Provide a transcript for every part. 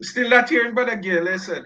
Still not hearing, Brother Gil, listen.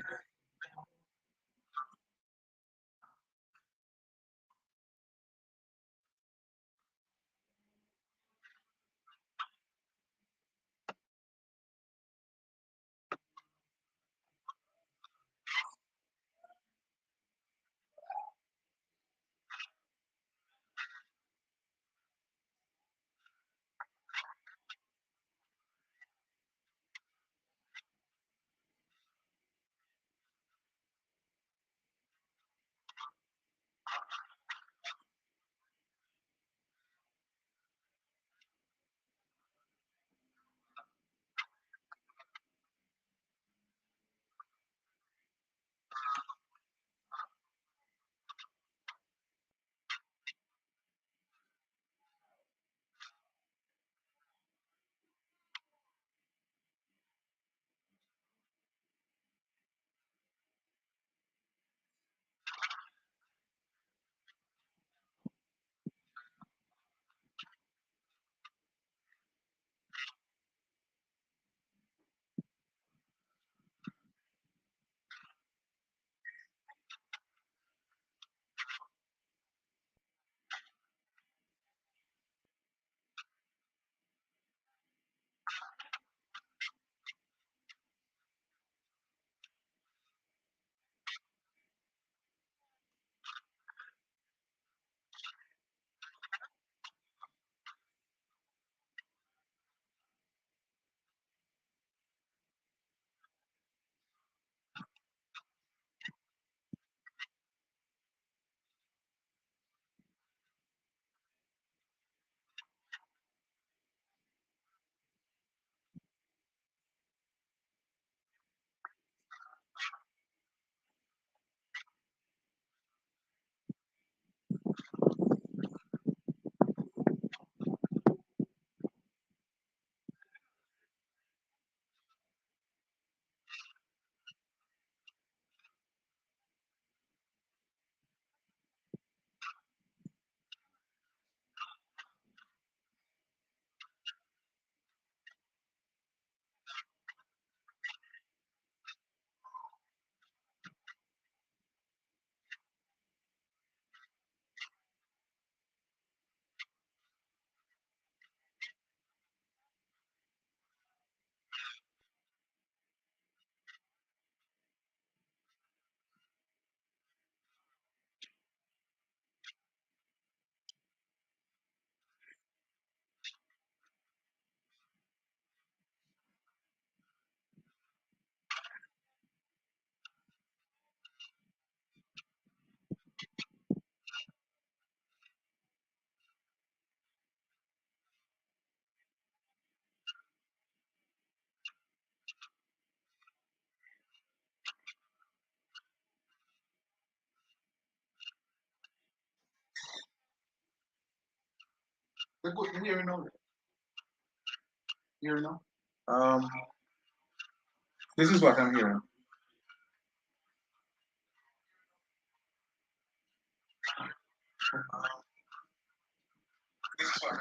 Here now. Here now. This is what I'm hearing. This is what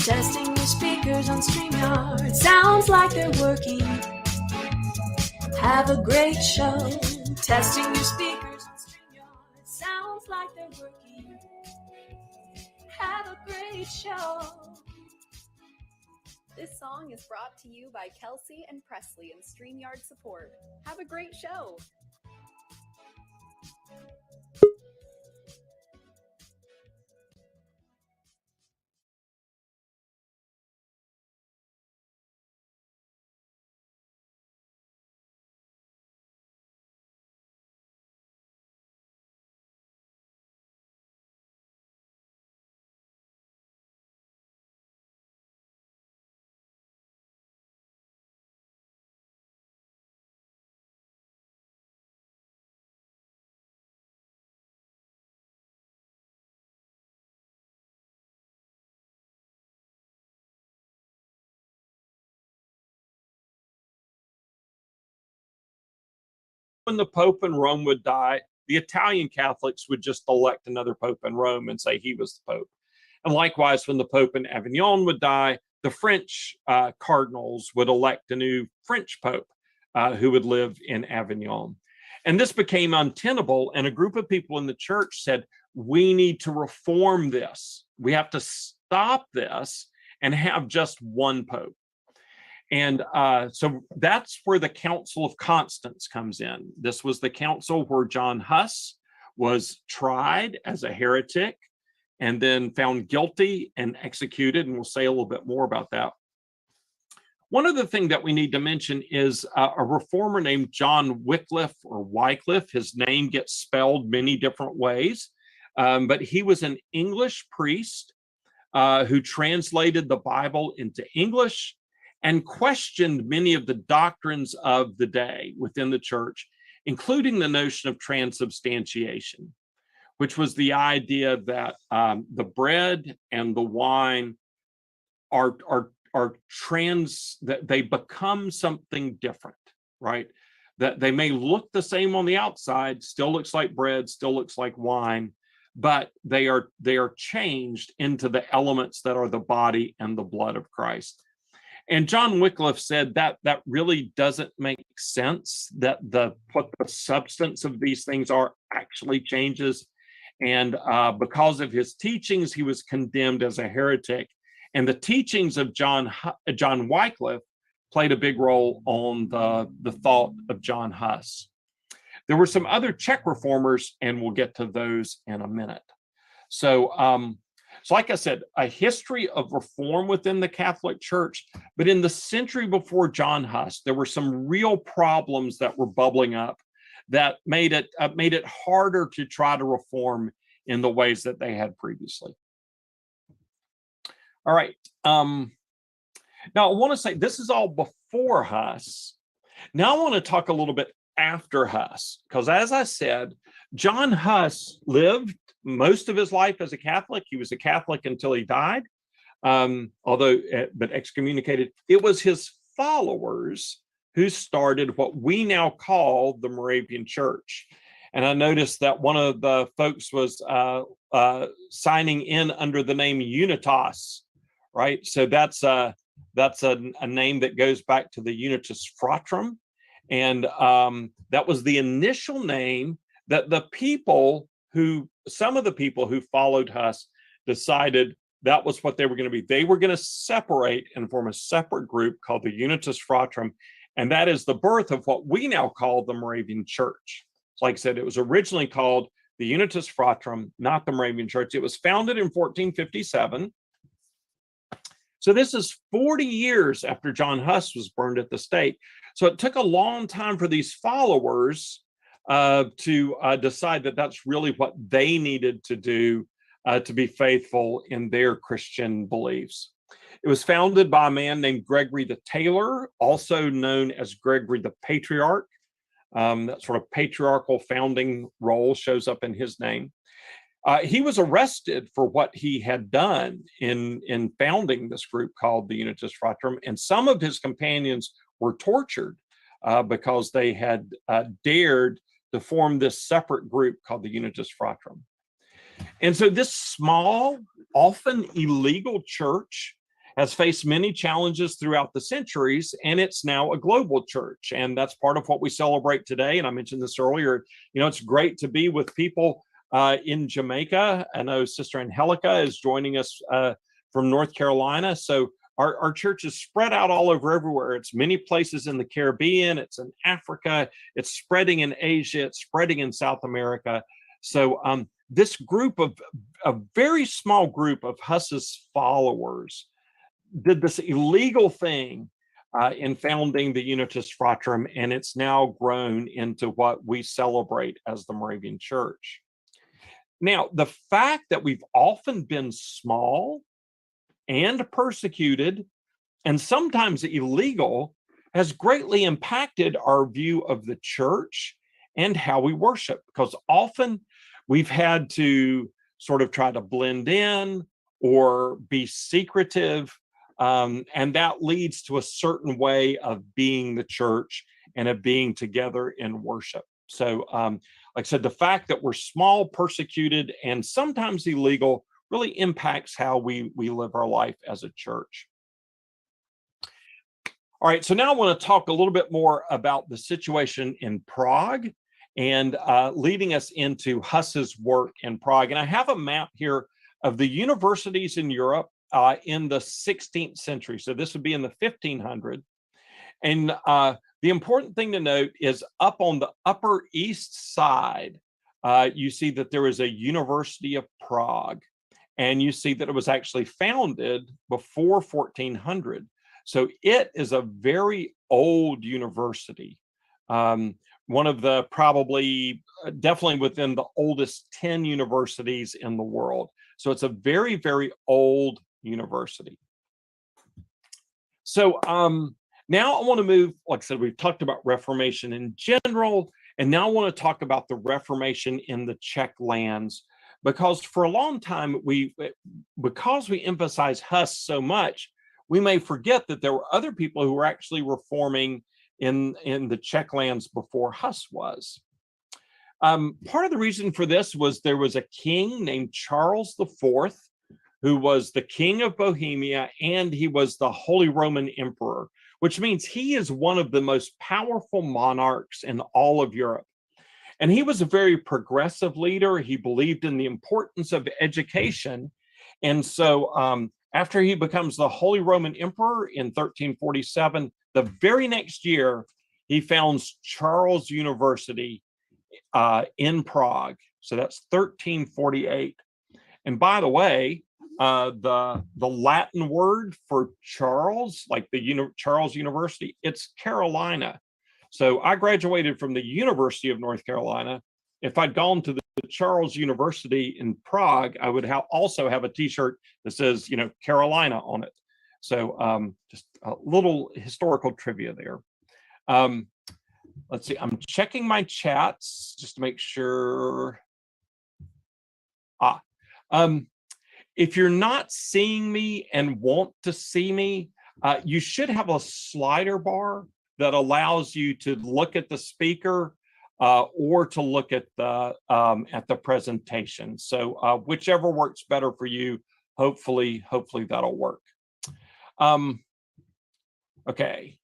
Testing your speakers on StreamYard. Sounds like they're working. Have a great show. Testing your speakers on StreamYard. Sounds like they're working. Have a great show. This song is brought to you by Kelsey and Presley and StreamYard support. Have a great show. When the Pope in Rome would die, the Italian Catholics would just elect another Pope in Rome and say he was the Pope. And likewise, when the Pope in Avignon would die, the French cardinals would elect a new French Pope who would live in Avignon. And this became untenable, and a group of people in the church said, we need to reform this. We have to stop this and have just one Pope. And so that's where the Council of Constance comes in. This was the council where John Huss was tried as a heretic and then found guilty and executed. And we'll say a little bit more about that. One other thing that we need to mention is a reformer named John Wycliffe or Wycliffe. His name gets spelled many different ways, but he was an English priest who translated the Bible into English and questioned many of the doctrines of the day within the church, including the notion of transubstantiation, which was the idea that the bread and the wine are that they become something different, right? That they may look the same on the outside, still looks like bread, still looks like wine, but they are changed into the elements that are the body and the blood of Christ. And John Wycliffe said that really doesn't make sense, that what the substance of these things are actually changes. And because of his teachings, he was condemned as a heretic. And the teachings of John Wycliffe played a big role on the thought of John Huss. There were some other Czech reformers, and we'll get to those in a minute. So like I said, a history of reform within the Catholic Church, but in the century before John Huss, there were some real problems that were bubbling up that made it harder to try to reform in the ways that they had previously. All right. Now I want to say this is all before Huss. Now I want to talk a little bit after Huss, because as I said, John Huss lived most of his life as a Catholic. He was a Catholic until he died, but excommunicated. It was his followers who started what we now call the Moravian Church. And I noticed that one of the folks was signing in under the name Unitas, right? So that's a name that goes back to the Unitas Fratrum. And that was the initial name that some of the people who followed Huss decided that was what they were going to be. They were going to separate and form a separate group called the Unitas Fratrum. And that is the birth of what we now call the Moravian Church. Like I said, it was originally called the Unitas Fratrum, not the Moravian Church. It was founded in 1457. So this is 40 years after John Huss was burned at the stake. So it took a long time for these followers to decide that that's really what they needed to do to be faithful in their Christian beliefs. It was founded by a man named Gregory the Tailor, also known as Gregory the Patriarch. That sort of patriarchal founding role shows up in his name. He was arrested for what he had done in founding this group called the Unitas Fratrum, and some of his companions were tortured because they had dared to form this separate group called the Unitas Fratrum. And so this small, often illegal church has faced many challenges throughout the centuries, and it's now a global church. And that's part of what we celebrate today. And I mentioned this earlier. It's great to be with people in Jamaica. I know Sister Angelica is joining us from North Carolina. So our church is spread out all over everywhere. It's many places in the Caribbean. It's in Africa. It's spreading in Asia. It's spreading in South America. So this group of a very small group of Huss's followers did this illegal thing in founding the Unitas Fratrum, and it's now grown into what we celebrate as the Moravian Church. Now, the fact that we've often been small and persecuted and sometimes illegal has greatly impacted our view of the church and how we worship, because often we've had to sort of try to blend in or be secretive, and that leads to a certain way of being the church and of being together in worship. So, like I said, the fact that we're small, persecuted, and sometimes illegal really impacts how we live our life as a church. All right, so now I want to talk a little bit more about the situation in Prague and leading us into Huss's work in Prague. And I have a map here of the universities in Europe in the 16th century. So this would be in the 1500s. And the important thing to note is up on the Upper East Side, you see that there is a University of Prague. And you see that it was actually founded before 1400. So it is a very old university. One of the definitely within the oldest 10 universities in the world. So it's a very, very old university. So now I want to move, like I said, we've talked about Reformation in general, and now I want to talk about the Reformation in the Czech lands. Because for a long time, because we emphasize Huss so much, we may forget that there were other people who were actually reforming in the Czech lands before Huss was. Part of the reason for this was there was a king named Charles IV, who was the king of Bohemia, and he was the Holy Roman Emperor, which means he is one of the most powerful monarchs in all of Europe. And he was a very progressive leader. He believed in the importance of education. And so after he becomes the Holy Roman Emperor in 1347, the very next year, he founds Charles University in Prague. So that's 1348. And by the way, the Latin word for Charles, like the Charles University, it's Carolina. So I graduated from the University of North Carolina. If I'd gone to the Charles University in Prague, I would also have a T-shirt that says, Carolina on it. So just a little historical trivia there. Let's see, I'm checking my chats just to make sure. If you're not seeing me and want to see me, you should have a slider bar that allows you to look at the speaker or to look at the presentation. So whichever works better for you, hopefully that'll work. Okay.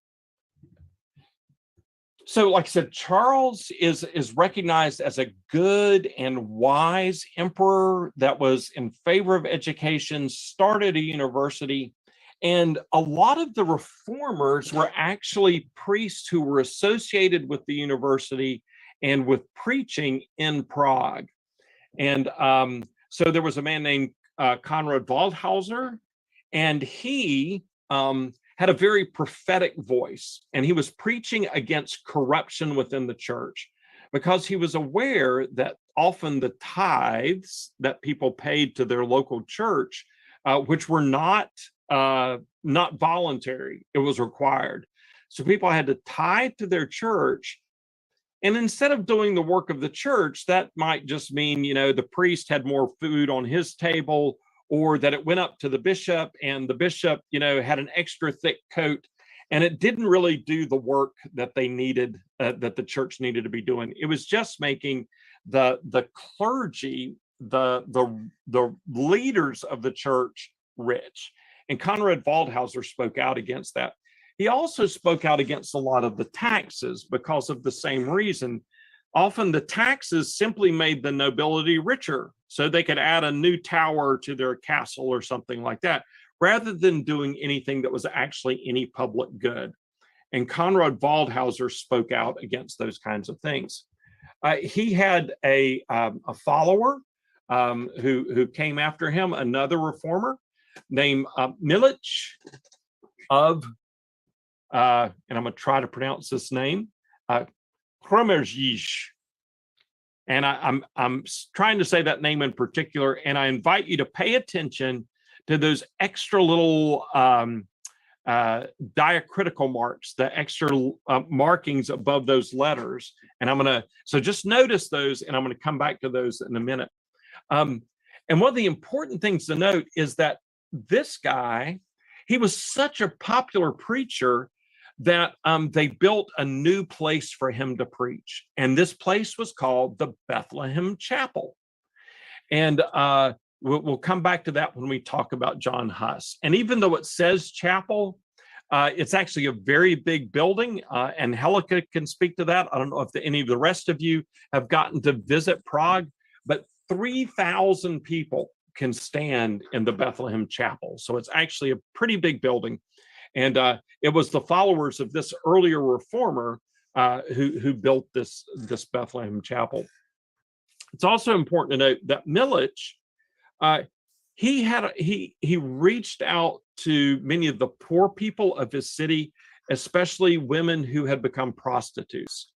So like I said, Charles is recognized as a good and wise emperor that was in favor of education, started a university. And a lot of the reformers were actually priests who were associated with the university and with preaching in Prague. And so there was a man named Konrad Waldhauser, and he had a very prophetic voice, and he was preaching against corruption within the church because he was aware that often the tithes that people paid to their local church, which were not voluntary, it was required. So people had to tithe to their church. And instead of doing the work of the church, that might just mean, the priest had more food on his table, or that it went up to the bishop and the bishop, had an extra thick coat, and it didn't really do the work that they needed, that the church needed to be doing. It was just making the clergy, the leaders of the church rich. And Conrad Waldhauser spoke out against that. He also spoke out against a lot of the taxes because of the same reason. Often the taxes simply made the nobility richer, so they could add a new tower to their castle or something like that, rather than doing anything that was actually any public good. And Conrad Waldhauser spoke out against those kinds of things. He had a follower who came after him, another reformer named Milich of, and I'm going to try to pronounce this name, Kromerjic. And I'm trying to say that name in particular, and I invite you to pay attention to those extra little diacritical marks, the extra markings above those letters. And so just notice those, and I'm going to come back to those in a minute. And one of the important things to note is that this guy, he was such a popular preacher that they built a new place for him to preach. And this place was called the Bethlehem Chapel. And we'll come back to that when we talk about John Huss. And even though it says chapel, it's actually a very big building, and Helica can speak to that. I don't know if any of the rest of you have gotten to visit Prague, but 3,000 people can stand in the Bethlehem Chapel. So it's actually a pretty big building. And it was the followers of this earlier reformer who built this Bethlehem Chapel. It's also important to note that Milich, he reached out to many of the poor people of his city, especially women who had become prostitutes.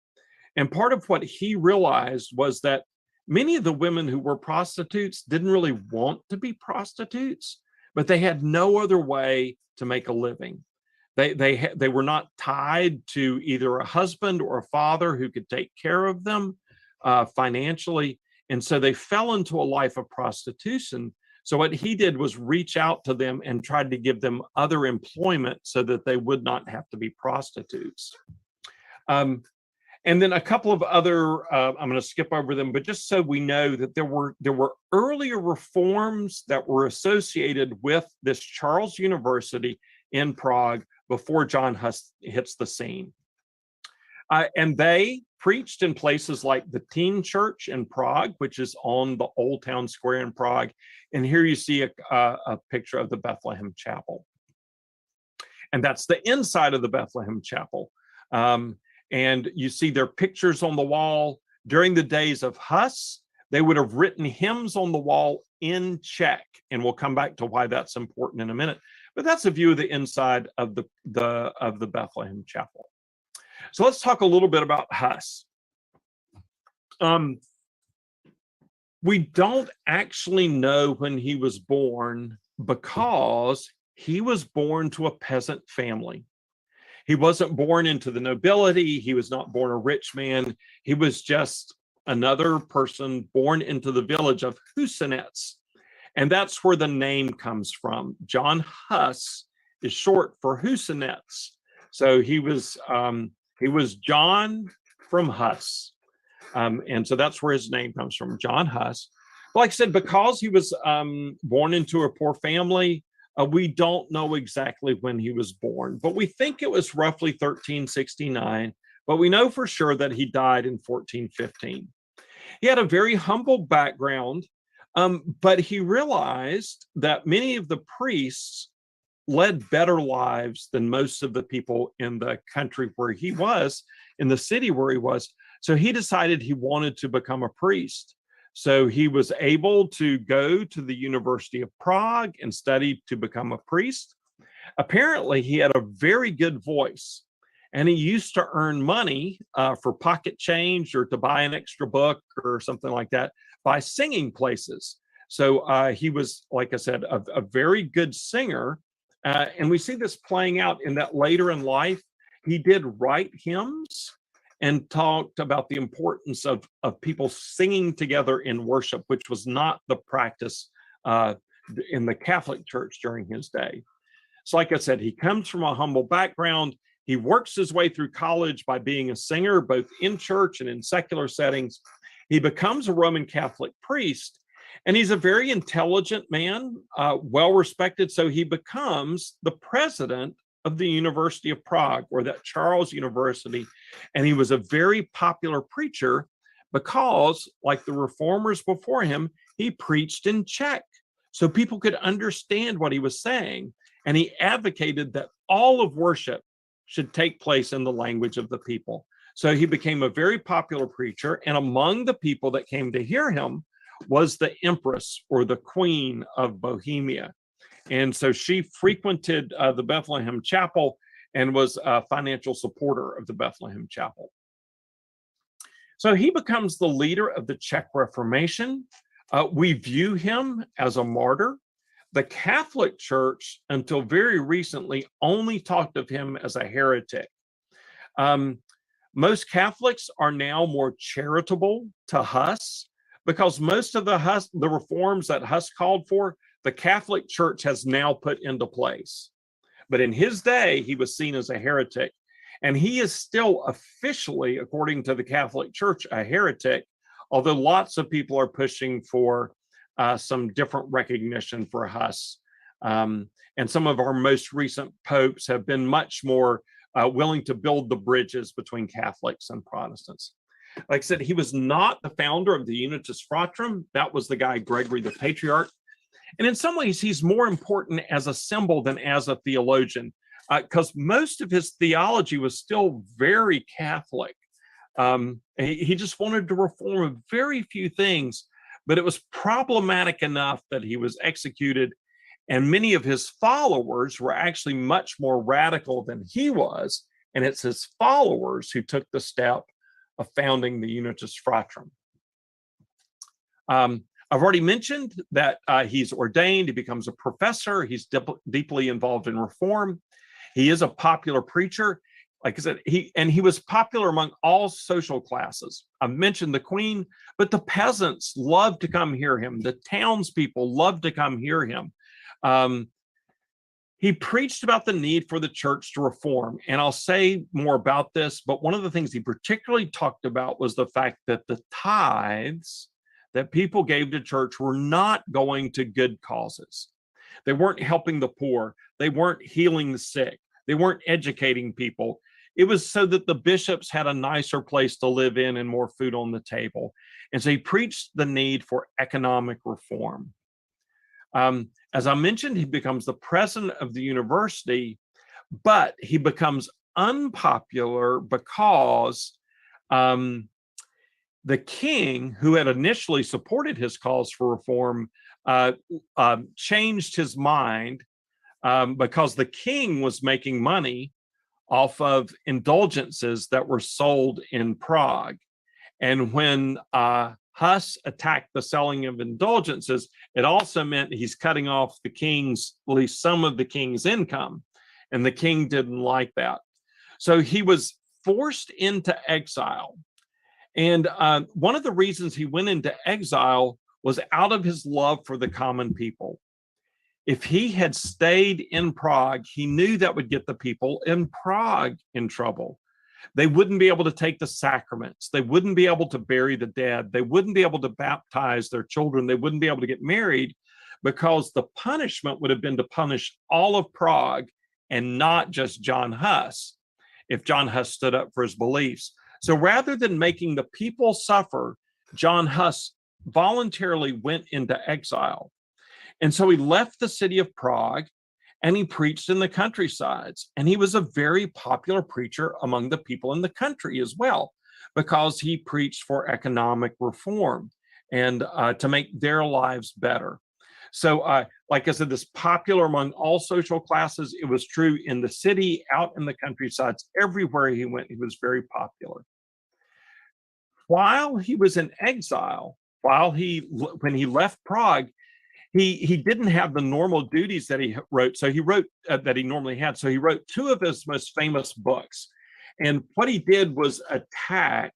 And part of what he realized was that many of the women who were prostitutes didn't really want to be prostitutes, but they had no other way to make a living. They were not tied to either a husband or a father who could take care of them financially. And so they fell into a life of prostitution. So what he did was reach out to them and tried to give them other employment so that they would not have to be prostitutes. And then a couple of other, I'm going to skip over them, but just so we know that there were earlier reforms that were associated with this Charles University in Prague before John Huss hits the scene. And they preached in places like the Teen Church in Prague, which is on the Old Town Square in Prague. And here you see a picture of the Bethlehem Chapel. And that's the inside of the Bethlehem Chapel. And you see their pictures on the wall. During the days of Huss, they would have written hymns on the wall in Czech. And we'll come back to why that's important in a minute. But that's a view of the inside of the Bethlehem Chapel. So let's talk a little bit about Huss. We don't actually know when he was born because he was born to a peasant family. He wasn't born into the nobility. He was not born a rich man. He was just another person born into the village of Hussites. And that's where the name comes from. John Huss is short for Hussites. So he was John from Huss. And so that's where his name comes from, John Huss. But like I said, because he was born into a poor family, we don't know exactly when he was born, but we think it was roughly 1369, but we know for sure that he died in 1415. He had a very humble background, but he realized that many of the priests led better lives than most of the people in the country where he was, in the city where he was. So he decided he wanted to become a priest. So he was able to go to the University of Prague and study to become a priest. Apparently, he had a very good voice, and he used to earn money for pocket change or to buy an extra book or something like that by singing places. So he was, like I said, a very good singer. And we see this playing out in that later in life, he did write hymns and talked about the importance of people singing together in worship, which was not the practice in the Catholic Church during his day. So like I said, he comes from a humble background. He works his way through college by being a singer, both in church and in secular settings. He becomes a Roman Catholic priest. And he's a very intelligent man, well respected. So he becomes the president of the University of Prague, or that Charles University. And he was a very popular preacher because, like the reformers before him, he preached in Czech so people could understand what he was saying. And he advocated that all of worship should take place in the language of the people. So he became a very popular preacher. And among the people that came to hear him was the Empress, or the Queen of Bohemia. And so she frequented the Bethlehem Chapel and was a financial supporter of the Bethlehem Chapel. So he becomes the leader of the Czech Reformation. We view him as a martyr. The Catholic Church, until very recently, only talked of him as a heretic. Most Catholics are now more charitable to Huss, because most of the reforms that Huss called for, the Catholic Church has now put into place. But in his day, he was seen as a heretic. And he is still officially, according to the Catholic Church, a heretic, although lots of people are pushing for some different recognition for Huss. And some of our most recent popes have been much more willing to build the bridges between Catholics and Protestants. Like I said, he was not the founder of the Unitas Fratrum. That was the guy, Gregory the Patriarch. And in some ways, he's more important as a symbol than as a theologian, because most of his theology was still very Catholic. He just wanted to reform very few things, but it was problematic enough that he was executed. And many of his followers were actually much more radical than he was. And it's his followers who took the step of founding the Unitas Fratrum. I've already mentioned that he's ordained, he becomes a professor, he's deeply involved in reform. He is a popular preacher. Like I said, he was popular among all social classes. I've mentioned the Queen, but the peasants loved to come hear him. The townspeople loved to come hear him. He preached about the need for the church to reform. And I'll say more about this, but one of the things he particularly talked about was the fact that the tithes that people gave to church were not going to good causes. They weren't helping the poor. They weren't healing the sick. They weren't educating people. It was so that the bishops had a nicer place to live in and more food on the table. And so he preached the need for economic reform. As I mentioned, he becomes the president of the university, but he becomes unpopular because the king, who had initially supported his calls for reform, changed his mind because the king was making money off of indulgences that were sold in Prague. And when Huss attacked the selling of indulgences, it also meant he's cutting off the king's, at least some of the king's income. And the king didn't like that. So he was forced into exile. And one of the reasons he went into exile was out of his love for the common people. If he had stayed in Prague, he knew that would get the people in Prague in trouble. They wouldn't be able to take the sacraments. They wouldn't be able to bury the dead. They wouldn't be able to baptize their children. They wouldn't be able to get married, because the punishment would have been to punish all of Prague and not just John Huss, if John Huss stood up for his beliefs. So rather than making the people suffer, John Huss voluntarily went into exile. And so he left the city of Prague and he preached in the countrysides. And he was a very popular preacher among the people in the country as well, because he preached for economic reform and to make their lives better. So like I said, this popular among all social classes. It was true in the city, out in the countrysides, everywhere he went, he was very popular. While he was in exile, when he left Prague, he didn't have the normal duties that he wrote. So he wrote that he normally had. So he wrote two of his most famous books. And what he did was attack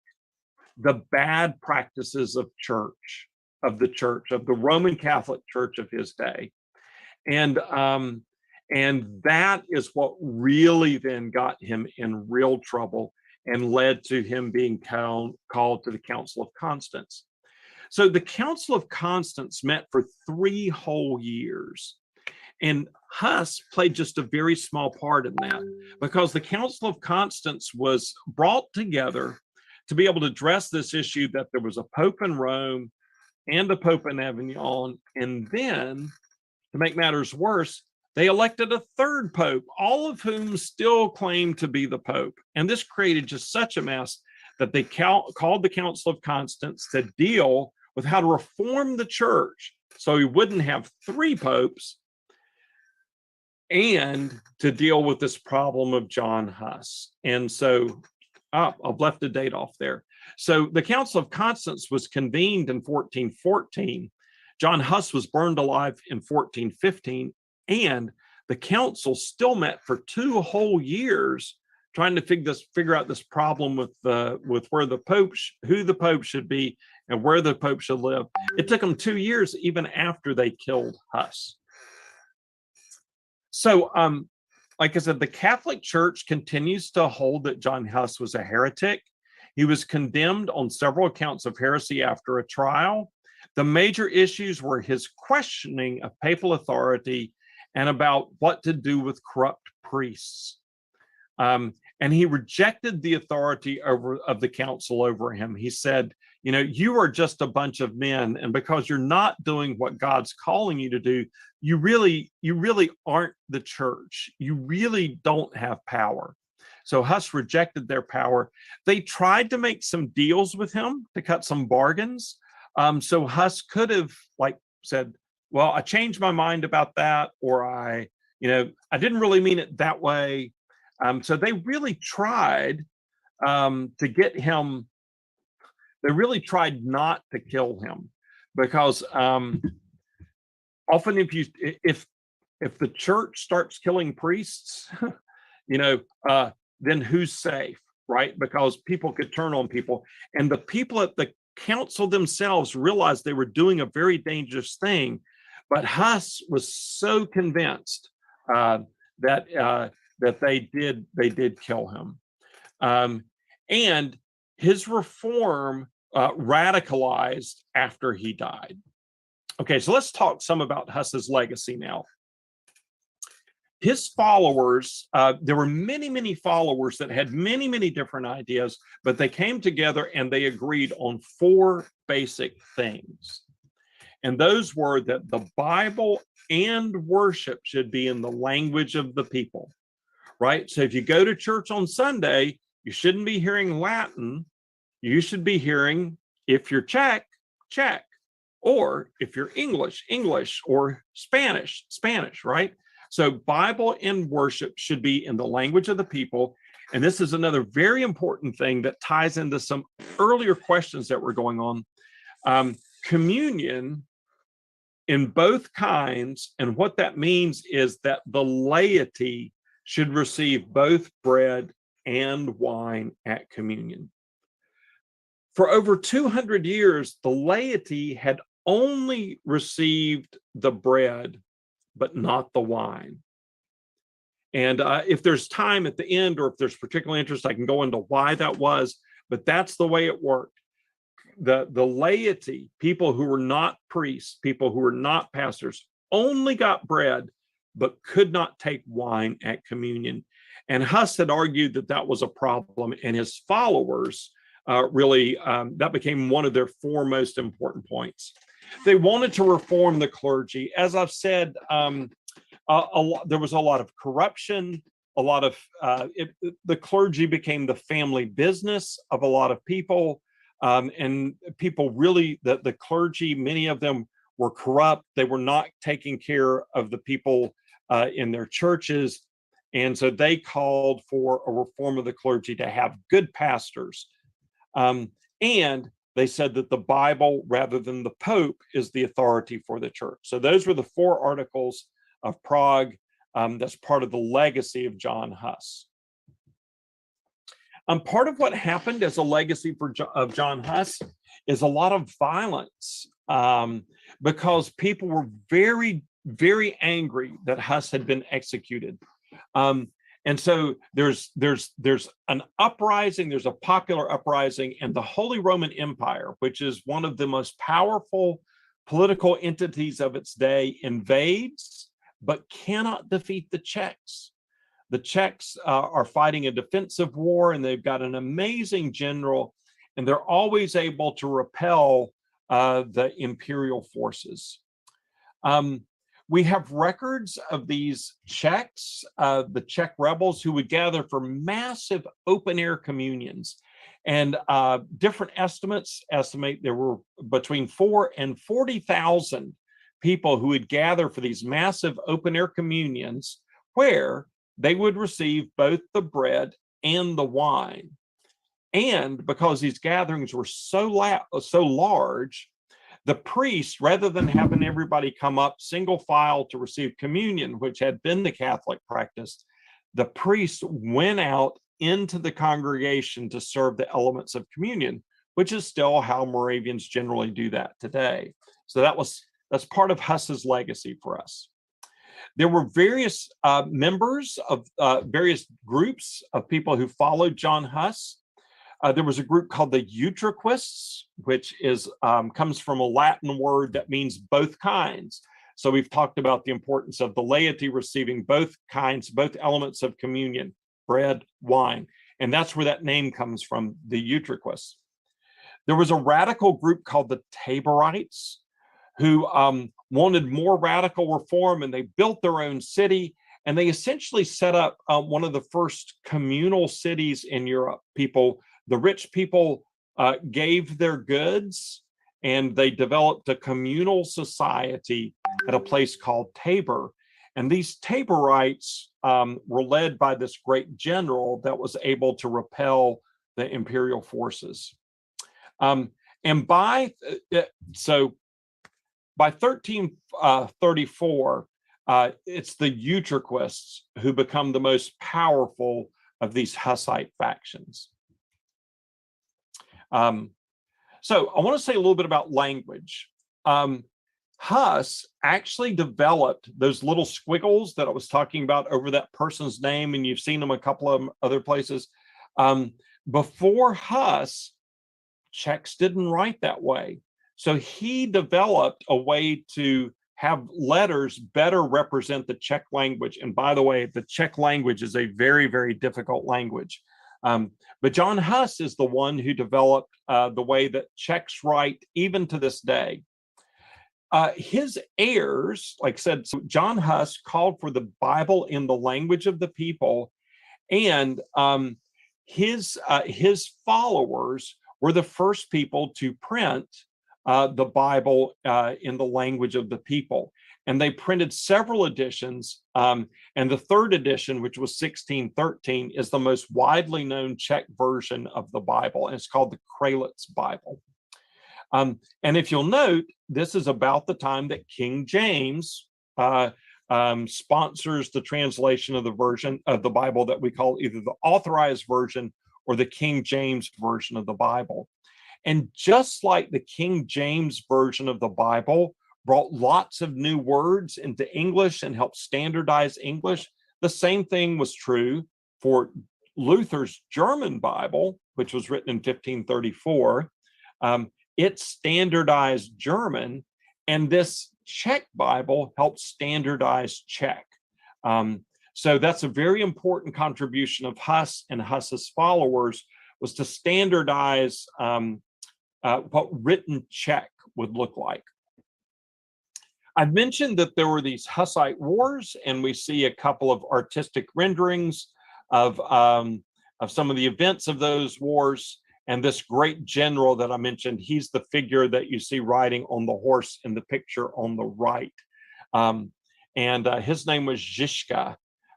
the bad practices of the Roman Catholic Church of his day. And that is what really then got him in real trouble and led to him being called to the Council of Constance. So the Council of Constance met for 3 whole years. And Huss played just a very small part in that, because the Council of Constance was brought together to be able to address this issue that there was a Pope in Rome and a Pope in Avignon. And then, to make matters worse, they elected a 3rd Pope, all of whom still claimed to be the Pope. And this created just such a mess that they called the Council of Constance to deal with how to reform the church so we wouldn't have 3 popes, and to deal with this problem of John Huss. And so, I've left the date off there. So the Council of Constance was convened in 1414. John Huss was burned alive in 1415, and the council still met for 2 whole years trying to figure out this problem with where the Pope, who the Pope should be, and where the Pope should live. It took them 2 years even after they killed Huss. So, like I said, the Catholic Church continues to hold that John Huss was a heretic. He was condemned on several accounts of heresy after a trial. The major issues were his questioning of papal authority and about what to do with corrupt priests. And he rejected the authority of the council over him. He said, you are just a bunch of men, and because you're not doing what God's calling you to do, you really aren't the church. You really don't have power. So Huss rejected their power. They tried to make some deals with him to cut some bargains. So Huss could have said, well, I changed my mind about that, or I didn't really mean it that way. So they really tried to get him. They really tried not to kill him, because often if the church starts killing priests, then who's safe, right? Because people could turn on people, and the people at the council themselves realized they were doing a very dangerous thing. But Huss was so convinced that they did kill him, and his reform radicalized after he died. Okay, so let's talk some about Huss's legacy now. His followers, there were many followers that had many different ideas, but they came together and they agreed on 4 basic things. And those were that the Bible and worship should be in the language of the people, right? So if you go to church on Sunday, you shouldn't be hearing Latin. You should be hearing, if you're Czech, Czech, or if you're English, English, or Spanish, Spanish, right? So Bible and worship should be in the language of the people. And this is another very important thing that ties into some earlier questions that were going on. Communion in both kinds, and what that means is that the laity should receive both bread and wine at communion. For over 200 years, the laity had only received the bread, but not the wine. And if there's time at the end, or if there's particular interest, I can go into why that was, but that's the way it worked. The laity, people who were not priests, people who were not pastors, only got bread, but could not take wine at communion. And Huss had argued that that was a problem, and his followers that became one of their 4 most important points. They wanted to reform the clergy. As I've said, there was a lot of corruption. The clergy became the family business of a lot of people, and people really, the clergy, many of them were corrupt. They were not taking care of the people in their churches, and so they called for a reform of the clergy to have good pastors. And they said that the Bible, rather than the Pope, is the authority for the church. So those were the 4 articles of Prague. That's part of the legacy of John Huss. Part of what happened as a legacy of John Huss is a lot of violence, because people were very angry that Huss had been executed. And so there's an uprising, there's a popular uprising, and the Holy Roman Empire, which is one of the most powerful political entities of its day, invades, but cannot defeat the Czechs. The Czechs are fighting a defensive war, and they've got an amazing general, and they're always able to repel the imperial forces. We have records of these Czechs, the Czech rebels, who would gather for massive open-air communions. And different estimates estimate there were between 4,000 and 40,000 people who would gather for these massive open-air communions, where they would receive both the bread and the wine. And because these gatherings were so large, the priest, rather than having everybody come up single file to receive communion, which had been the Catholic practice, the priest went out into the congregation to serve the elements of communion, which is still how Moravians generally do that today. So that's part of Huss's legacy for us. There were various members of various groups of people who followed John Huss. There was a group called the Utraquists, which comes from a Latin word that means both kinds. So we've talked about the importance of the laity receiving both kinds, both elements of communion, bread, wine. And that's where that name comes from, the Utraquists. There was a radical group called the Taborites, who wanted more radical reform, and they built their own city, and they essentially set up one of the first communal cities in Europe. The rich people gave their goods, and they developed a communal society at a place called Tabor. And these Taborites were led by this great general that was able to repel the imperial forces. And by 1334, it's the Utraquists who become the most powerful of these Hussite factions. So I want to say a little bit about language. Huss actually developed those little squiggles that I was talking about over that person's name, and you've seen them a couple of other places. Before Huss, Czechs didn't write that way. So he developed a way to have letters better represent the Czech language. And by the way, the Czech language is a very, very difficult language. But John Huss is the one who developed the way that Czechs write even to this day. His heirs, like I said, so John Huss called for the Bible in the language of the people, and his followers were the first people to print the Bible in the language of the people. And they printed several editions, and the third edition, which was 1613, is the most widely known Czech version of the Bible, and it's called the Chalice Bible. And if you'll note, this is about the time that King James sponsors the translation of the version of the Bible that we call either the Authorized Version or the King James Version of the Bible. And just like the King James Version of the Bible brought lots of new words into English and helped standardize English, the same thing was true for Luther's German Bible, which was written in 1534. It standardized German, and this Czech Bible helped standardize Czech. So that's a very important contribution of Huss and Huss's followers, was to standardize what written Czech would look like. I've mentioned that there were these Hussite Wars, and we see a couple of artistic renderings of some of the events of those wars. And this great general that I mentioned, he's the figure that you see riding on the horse in the picture on the right. His name was Žižka.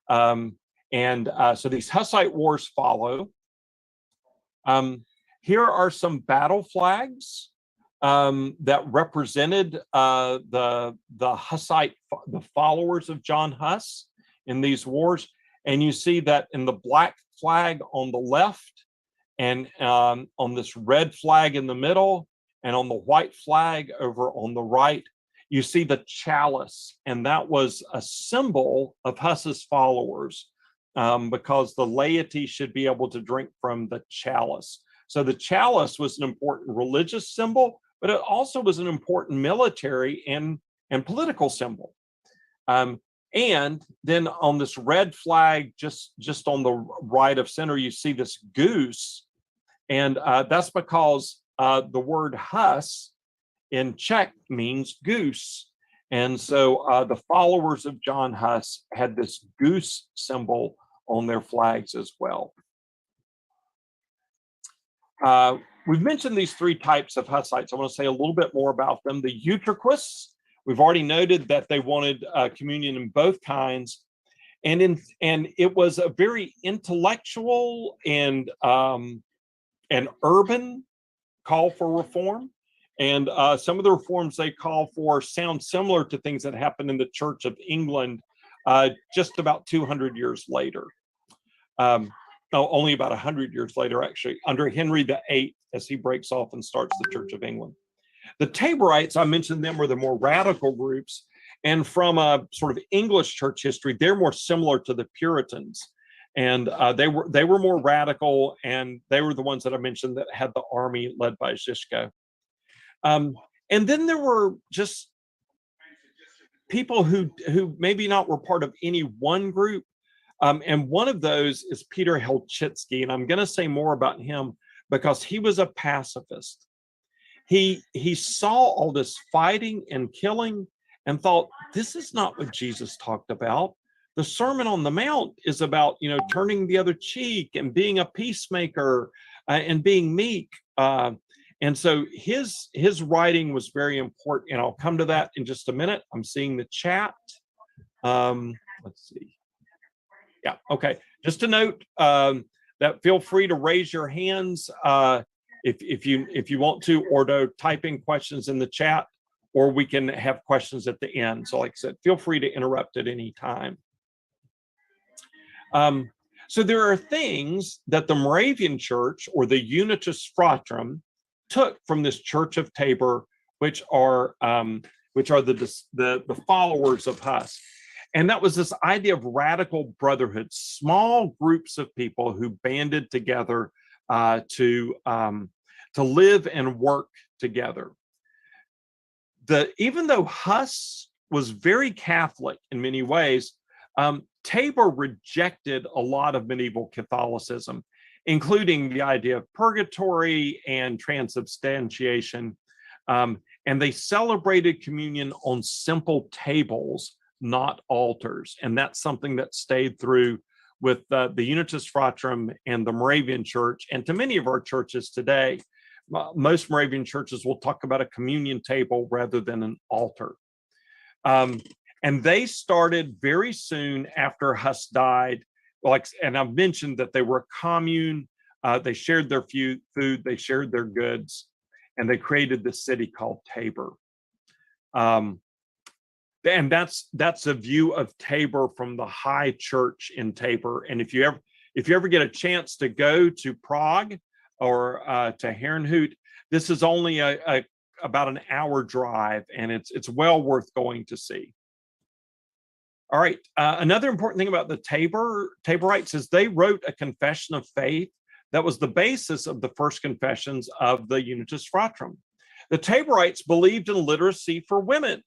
So these Hussite Wars follow. Here are some battle flags that represented the followers of John Huss in these wars. And you see that in the black flag on the left, and on this red flag in the middle, and on the white flag over on the right, you see the chalice. And that was a symbol of Huss's followers. because the laity should be able to drink from the chalice. So the chalice was an important religious symbol, but it also was an important military and political symbol. And then on this red flag, just on the right of center, you see this goose. And that's because the word Huss in Czech means goose. And so the followers of John Huss had this goose symbol on their flags as well. We've mentioned these three types of Hussites. I want to say a little bit more about them. The Eutychists, we've already noted that they wanted communion in both kinds. And it was a very intellectual and urban call for reform. And some of the reforms they call for sound similar to things that happened in the Church of England just about 200 years later. No, only about 100 years later, actually, under Henry VIII, as he breaks off and starts the Church of England. The Taborites, I mentioned them, were the more radical groups. And from a sort of English church history, they're more similar to the Puritans. And they were more radical, and they were the ones that I mentioned that had the army led by Zizko. And then there were just people who maybe not were part of any one group. And one of those is Peter Helchitsky. And I'm going to say more about him because he was a pacifist. He saw all this fighting and killing and thought, this is not what Jesus talked about. The Sermon on the Mount is about, turning the other cheek and being a peacemaker and being meek. And so his writing was very important. And I'll come to that in just a minute. I'm seeing the chat. Let's see. Yeah, okay. Just a note that feel free to raise your hands if you want to, or to type in questions in the chat, or we can have questions at the end. So like I said, feel free to interrupt at any time. So there are things that the Moravian Church or the Unitas Fratrum took from this Church of Tabor, which are the followers of Huss. And that was this idea of radical brotherhood, small groups of people who banded together to live and work together. Even though Huss was very Catholic in many ways, Tabor rejected a lot of medieval Catholicism, including the idea of purgatory and transubstantiation. And they celebrated communion on simple tables, not altars. And that's something that stayed through with the Unitas Fratrum and the Moravian Church, and to many of our churches today. Most Moravian churches will talk about a communion table rather than an altar. And they started very soon after Huss died. And I've mentioned that they were a commune. They shared their food, they shared their goods, and they created this city called Tabor. And that's a view of Tabor from the high church in Tabor. And if you ever get a chance to go to Prague or to Herrnhut, this is only about an hour drive, and it's well worth going to see. All right, another important thing about the Taborites is they wrote a confession of faith that was the basis of the first confessions of the Unitas Fratrum. The Taborites believed in literacy for women.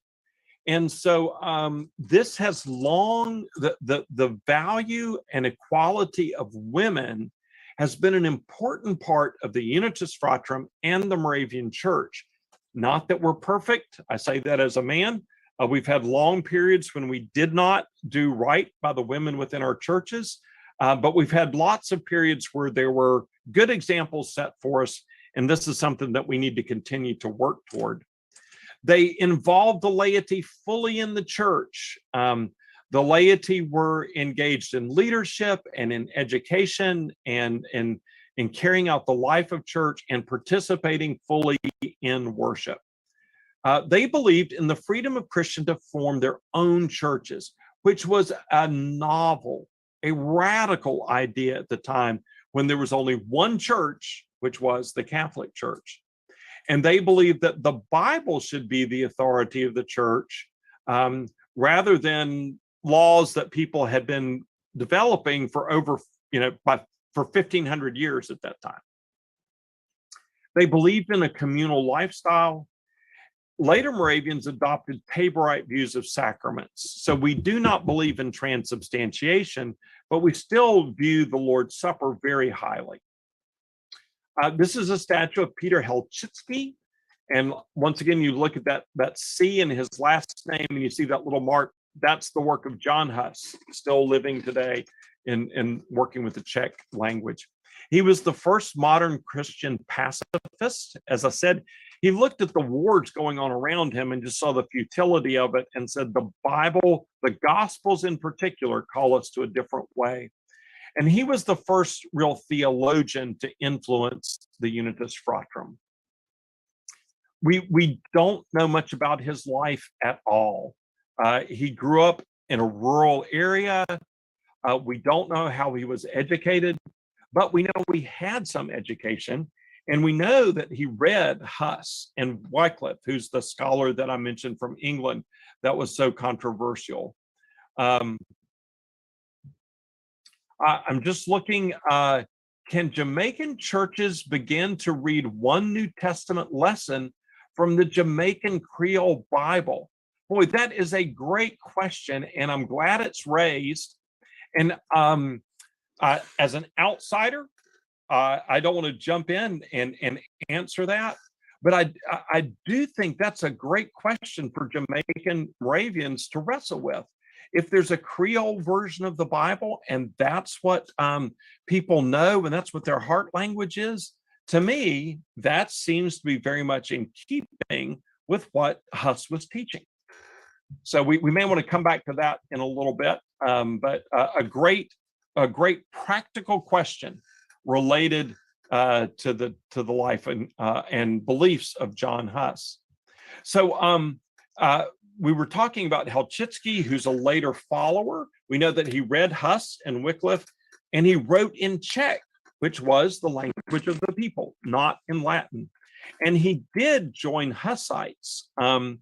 And so this has the value and equality of women has been an important part of the Unitas Fratrum and the Moravian Church. Not that we're perfect. I say that as a man. We've had long periods when we did not do right by the women within our churches, but we've had lots of periods where there were good examples set for us, and this is something that we need to continue to work toward. They involved the laity fully in the church. The laity were engaged in leadership and in education and in carrying out the life of church and participating fully in worship. They believed in the freedom of Christians to form their own churches, which was a novel, a radical idea at the time when there was only one church, which was the Catholic Church. And they believed that the Bible should be the authority of the church rather than laws that people had been developing for over, for 1,500 years at that time. They believed in a communal lifestyle. Later Moravians adopted Taborite views of sacraments. So we do not believe in transubstantiation, but we still view the Lord's Supper very highly. This is a statue of Peter Helchitsky. And once again, you look at that C in his last name and you see that little mark. That's the work of John Huss, still living today in working with the Czech language. He was the first modern Christian pacifist. As I said, he looked at the wars going on around him and just saw the futility of it and said, the Bible, the Gospels in particular, call us to a different way. And he was the first real theologian to influence the Unitas Fratrum. We don't know much about his life at all. He grew up in a rural area. We don't know how he was educated, but we know he had some education. And we know that he read Huss and Wycliffe, who's the scholar that I mentioned from England that was so controversial. I'm just looking, can Jamaican churches begin to read one New Testament lesson from the Jamaican Creole Bible? Boy, that is a great question, and I'm glad it's raised. And as an outsider, I don't want to jump in and answer that, but I do think that's a great question for Jamaican Moravians to wrestle with. If there's a Creole version of the Bible and that's what people know and that's what their heart language is, to me, that seems to be very much in keeping with what Huss was teaching. So we may want to come back to that in a little bit, but a great practical question related to the life and beliefs of John Huss. So we were talking about Helchitsky, who's a later follower. We know that he read Huss and Wycliffe, and he wrote in Czech, which was the language of the people, not in Latin. And he did join Hussites, and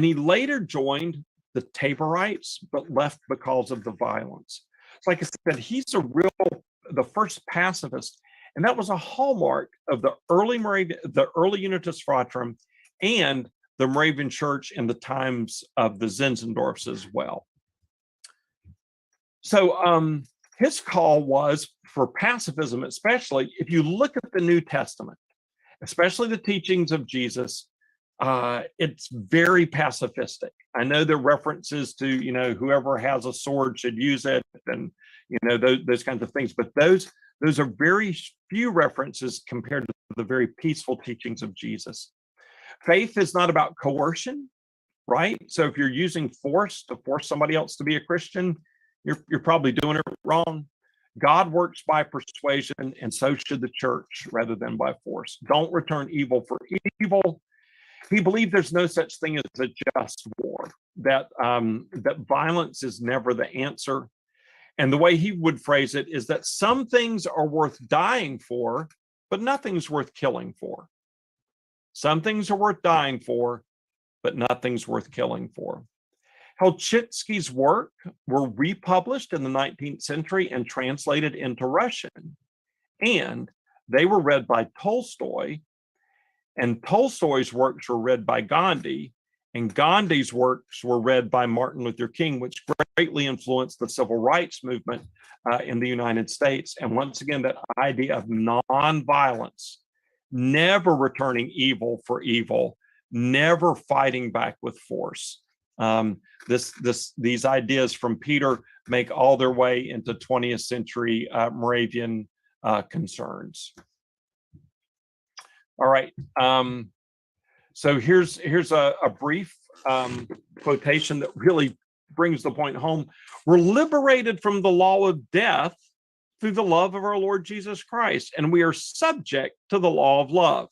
he later joined the Taborites, but left because of the violence. So like I said, he's the first pacifist, and that was a hallmark of the early Unitas Fratrum and the Moravian Church in the times of the Zinzendorfs as well. So his call was for pacifism, especially if you look at the New Testament, especially the teachings of Jesus, it's very pacifistic. I know there are references to, whoever has a sword should use it, and those kinds of things, but those are very few references compared to the very peaceful teachings of Jesus. Faith is not about coercion, right? So if you're using force to force somebody else to be a Christian, you're probably doing it wrong. God works by persuasion, and so should the church, rather than by force. Don't return evil for evil. He believed there's no such thing as a just war, that violence is never the answer. And the way he would phrase it is that some things are worth dying for, but nothing's worth killing for. Some things are worth dying for, but nothing's worth killing for. Helchitsky's work were republished in the 19th century and translated into Russian. And they were read by Tolstoy, and Tolstoy's works were read by Gandhi, and Gandhi's works were read by Martin Luther King, which greatly influenced the civil rights movement in the United States. And once again, that idea of nonviolence, never returning evil for evil, never fighting back with force. These ideas from Peter make all their way into 20th century Moravian concerns. All right. So here's a brief quotation that really brings the point home. We're liberated from the law of death through the love of our Lord Jesus Christ, and we are subject to the law of love.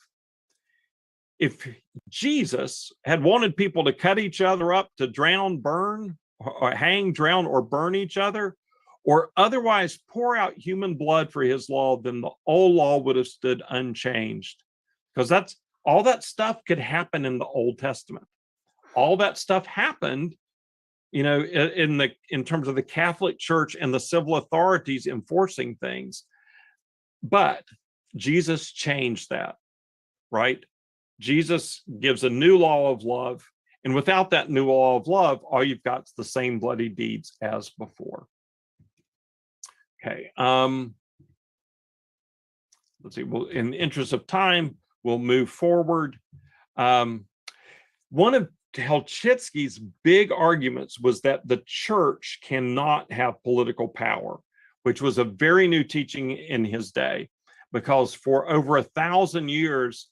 If Jesus had wanted people to cut each other up, to drown, burn, or hang, drown, or burn each other, or otherwise pour out human blood for his law, then the old law would have stood unchanged. Because that's all that stuff could happen in the Old Testament. All that stuff happened, in terms of the Catholic Church and the civil authorities enforcing things. But Jesus changed that, right? Jesus gives a new law of love. And without that new law of love, all you've got is the same bloody deeds as before. Okay. Let's see. Well, in the interest of time, we'll move forward. One of Helchitsky's big arguments was that the church cannot have political power, which was a very new teaching in his day, because for over 1,000 years,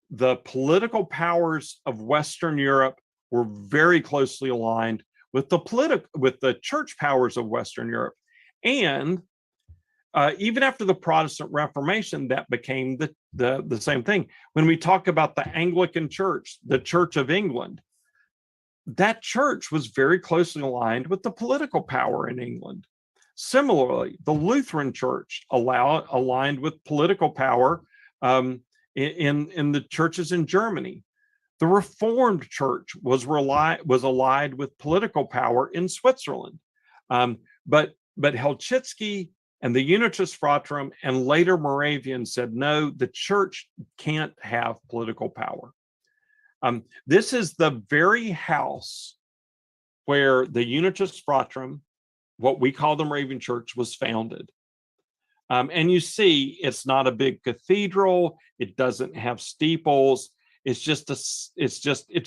the political powers of Western Europe were very closely aligned with the church powers of Western Europe. And even after the Protestant Reformation, that became the same thing. When we talk about the Anglican Church, the Church of England, that church was very closely aligned with the political power in England. Similarly, the Lutheran Church aligned with political power in the churches in Germany. The Reformed Church was allied with political power in Switzerland. But Helchitsky and the Unitas Fratrum and later Moravian said, no, the church can't have political power. This is the very house where the Unitas Fratrum, what we call the Moravian Church, was founded. And you see, it's not a big cathedral. It doesn't have steeples. It's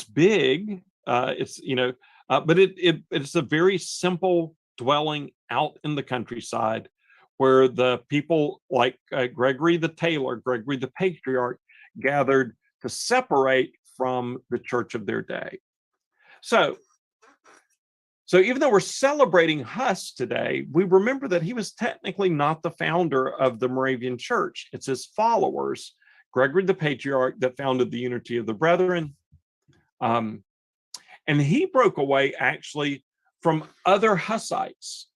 big. But it's a very simple dwelling out in the countryside, where the people like Gregory the Tailor, Gregory the Patriarch, gathered to separate from the church of their day. So even though we're celebrating Huss today, we remember that he was technically not the founder of the Moravian Church. It's his followers, Gregory the Patriarch, that founded the Unity of the Brethren. And he broke away actually from other Hussites.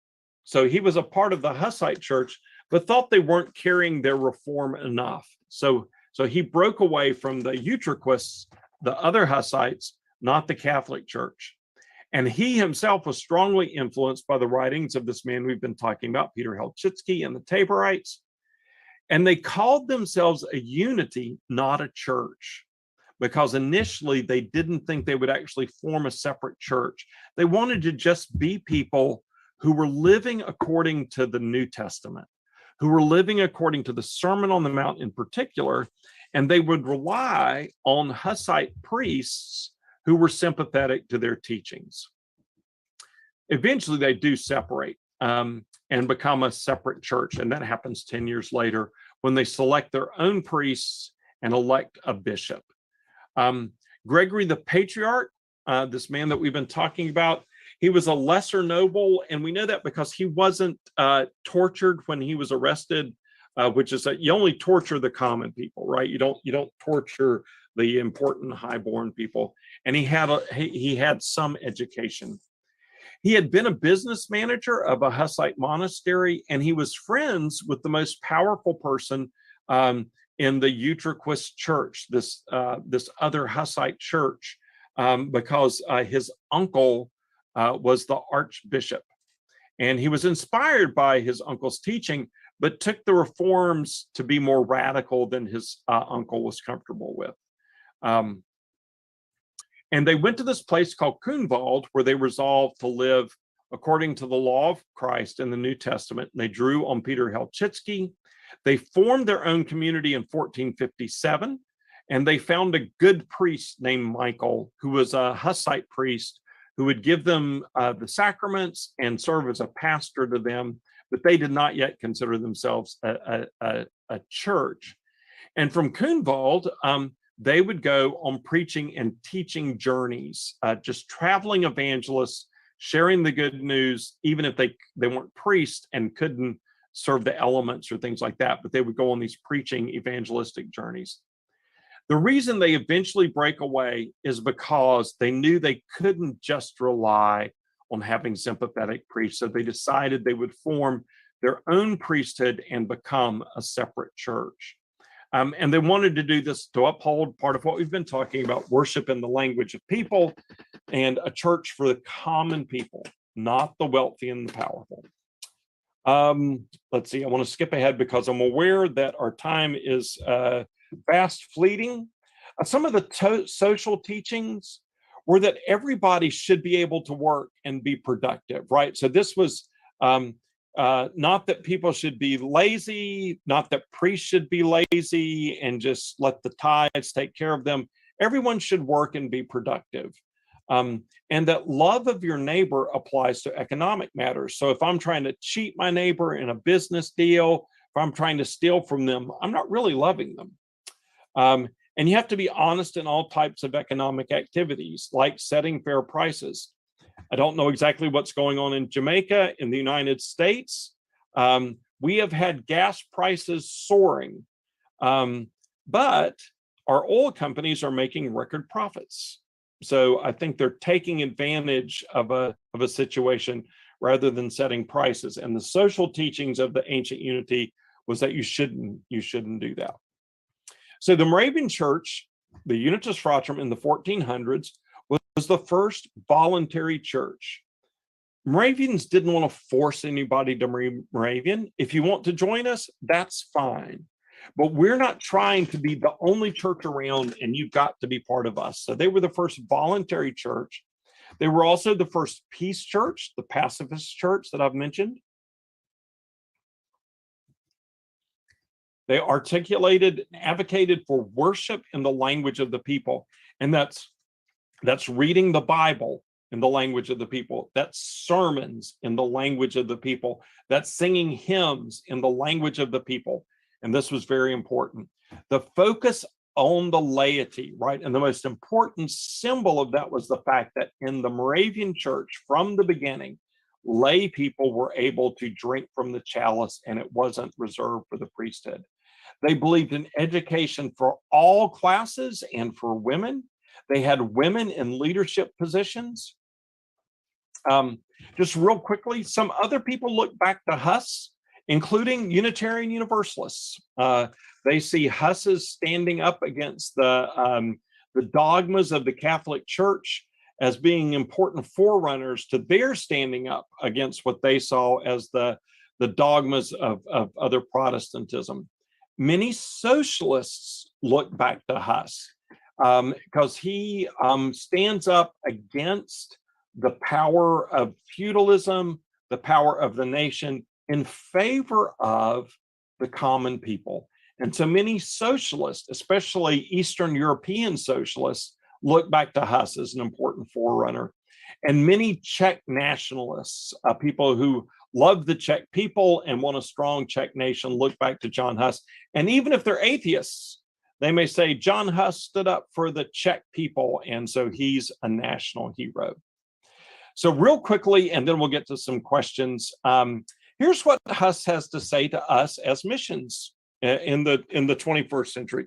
So he was a part of the Hussite church, but thought they weren't carrying their reform enough. So he broke away from the Utraquists, the other Hussites, not the Catholic Church. And he himself was strongly influenced by the writings of this man we've been talking about, Peter Helchitsky and the Taborites. And they called themselves a unity, not a church, because initially they didn't think they would actually form a separate church. They wanted to just be people who were living according to the New Testament, who were living according to the Sermon on the Mount in particular, and they would rely on Hussite priests who were sympathetic to their teachings. Eventually, they do separate and become a separate church, and that happens 10 years later when they select their own priests and elect a bishop. Gregory the Patriarch, this man that we've been talking about, he was a lesser noble, and we know that because he wasn't tortured when he was arrested, which is that you only torture the common people, right? You don't torture the important highborn people. And he had some education. He had been a business manager of a Hussite monastery, and he was friends with the most powerful person in the Utraquist church, this other Hussite church, because his uncle was the archbishop. And he was inspired by his uncle's teaching, but took the reforms to be more radical than his uncle was comfortable with. And they went to this place called Kunwald, where they resolved to live according to the law of Christ in the New Testament. And they drew on Peter Helchitsky. They formed their own community in 1457, and they found a good priest named Michael, who was a Hussite priest, who would give them the sacraments and serve as a pastor to them, but they did not yet consider themselves a church. And from Kunwald, they would go on preaching and teaching journeys, just traveling evangelists, sharing the good news, even if they weren't priests and couldn't serve the elements or things like that, but they would go on these preaching evangelistic journeys. The reason they eventually break away is because they knew they couldn't just rely on having sympathetic priests, so they decided they would form their own priesthood and become a separate church. And they wanted to do this to uphold part of what we've been talking about, worship in the language of people, and a church for the common people, not the wealthy and the powerful. Let's see, I want to skip ahead because I'm aware that our time is fast fleeting. Some of the social teachings were that everybody should be able to work and be productive, right? So this was not that people should be lazy, not that priests should be lazy and just let the tithes take care of them. Everyone should work and be productive. And that love of your neighbor applies to economic matters. So if I'm trying to cheat my neighbor in a business deal, if I'm trying to steal from them, I'm not really loving them. And you have to be honest in all types of economic activities, like setting fair prices. I don't know exactly what's going on in Jamaica. In the United States, we have had gas prices soaring, but our oil companies are making record profits. So I think they're taking advantage of a situation rather than setting prices. And the social teachings of the ancient unity was that you shouldn't do that. So the Moravian Church, the Unitas Fratrum in the 1400s, was the first voluntary church. Moravians didn't want to force anybody to be Moravian. If you want to join us, that's fine. But we're not trying to be the only church around and you've got to be part of us. So they were the first voluntary church. They were also the first peace church, the pacifist church that I've mentioned. They articulated and advocated for worship in the language of the people. And that's reading the Bible in the language of the people. That's sermons in the language of the people. That's singing hymns in the language of the people. And this was very important. The focus on the laity, right? And the most important symbol of that was the fact that in the Moravian church, from the beginning, lay people were able to drink from the chalice and it wasn't reserved for the priesthood. They believed in education for all classes and for women. They had women in leadership positions. Just real quickly, some other people look back to Huss, including Unitarian Universalists. They see Huss as standing up against the dogmas of the Catholic Church as being important forerunners to their standing up against what they saw as the dogmas of other Protestantism. Many socialists look back to Huss because he stands up against the power of feudalism, the power of the nation, in favor of the common people. And so many socialists, especially Eastern European socialists, look back to Huss as an important forerunner. And many Czech nationalists, people who love the Czech people and want a strong Czech nation, look back to John Huss. And even if they're atheists, they may say John Huss stood up for the Czech people, and so he's a national hero. So real quickly, and then we'll get to some questions. Here's what Huss has to say to us as missions in the 21st century.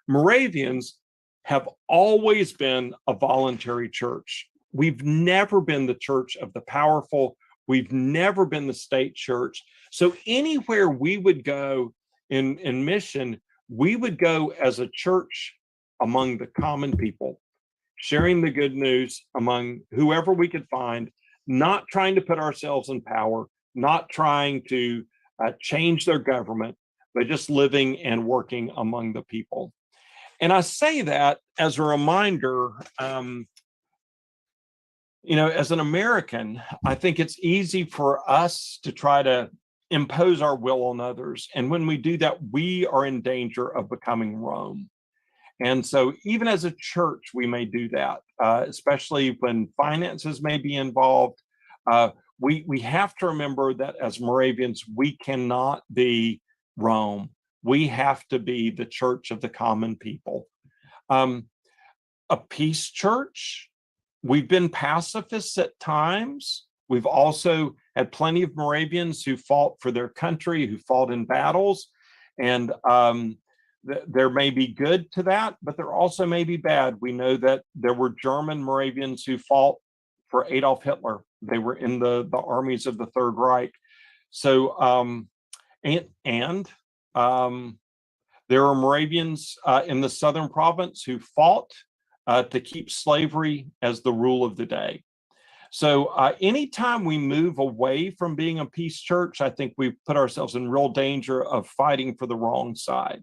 Moravians have always been a voluntary church. We've never been the church of the powerful. We've never been the state church. So anywhere we would go in mission, we would go as a church among the common people, sharing the good news among whoever we could find, not trying to put ourselves in power, not trying to change their government, but just living and working among the people. And I say that as a reminder, as an American, I think it's easy for us to try to impose our will on others. And when we do that, we are in danger of becoming Rome. And so even as a church, we may do that, especially when finances may be involved. We have to remember that as Moravians, we cannot be Rome. We have to be the church of the common people. A peace church. We've been pacifists at times. We've also had plenty of Moravians who fought for their country, who fought in battles. And there may be good to that, but there also may be bad. We know that there were German Moravians who fought for Adolf Hitler. They were in the armies of the Third Reich. So, there There are Moravians in the southern province who fought to keep slavery as the rule of the day. So anytime we move away from being a peace church, I think we put ourselves in real danger of fighting for the wrong side.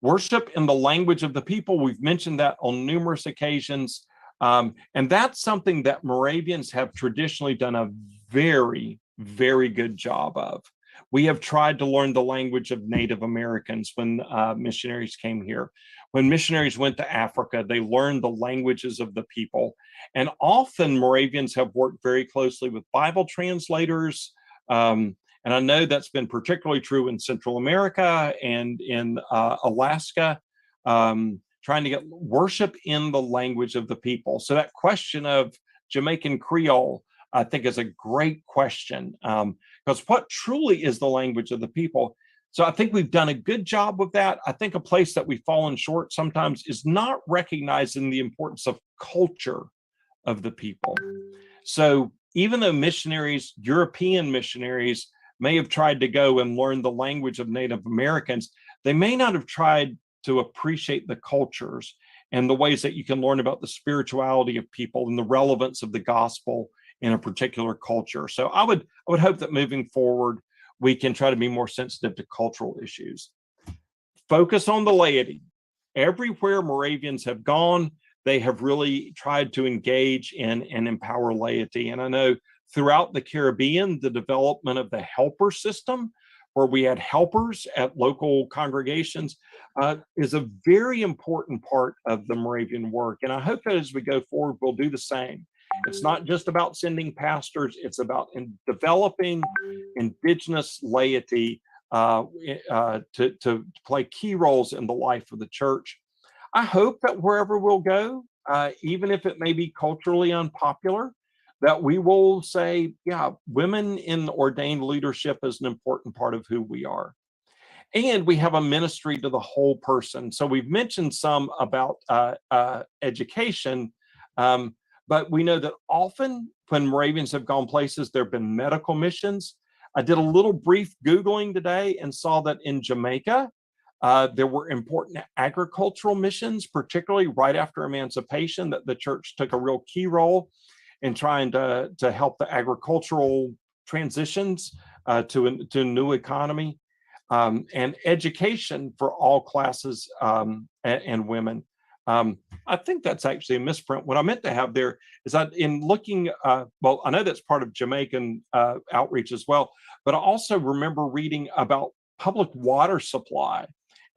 Worship in the language of the people, we've mentioned that on numerous occasions. And that's something that Moravians have traditionally done a very, very good job of. We have tried to learn the language of Native Americans when missionaries came here. When missionaries went to Africa, they learned the languages of the people. And often Moravians have worked very closely with Bible translators. And I know that's been particularly true in Central America and in Alaska, trying to get worship in the language of the people. So that question of Jamaican Creole, I think, is a great question, because what truly is the language of the people? So I think we've done a good job with that. I think a place that we've fallen short sometimes is not recognizing the importance of culture of the people. So even though missionaries, European missionaries, may have tried to go and learn the language of Native Americans, they may not have tried to appreciate the cultures and the ways that you can learn about the spirituality of people and the relevance of the gospel in a particular culture. So I would hope that moving forward, we can try to be more sensitive to cultural issues. Focus on the laity. Everywhere Moravians have gone, they have really tried to engage in and empower laity. And I know throughout the Caribbean, the development of the helper system, where we had helpers at local congregations, is a very important part of the Moravian work. And I hope that as we go forward, we'll do the same. It's not just about sending pastors, it's about developing indigenous laity to play key roles in the life of the church. I hope that wherever we'll go, even if it may be culturally unpopular, that we will say, yeah, women in ordained leadership is an important part of who we are. And we have a ministry to the whole person. So we've mentioned some about education, but we know that often when Moravians have gone places, there have been medical missions. I did a little brief Googling today and saw that in Jamaica, there were important agricultural missions, particularly right after emancipation, that the church took a real key role in trying to help the agricultural transitions to a new economy, and education for all classes and women. I think that's actually a misprint. What I meant to have there is that in looking, well, I know that's part of Jamaican outreach as well, but I also remember reading about public water supply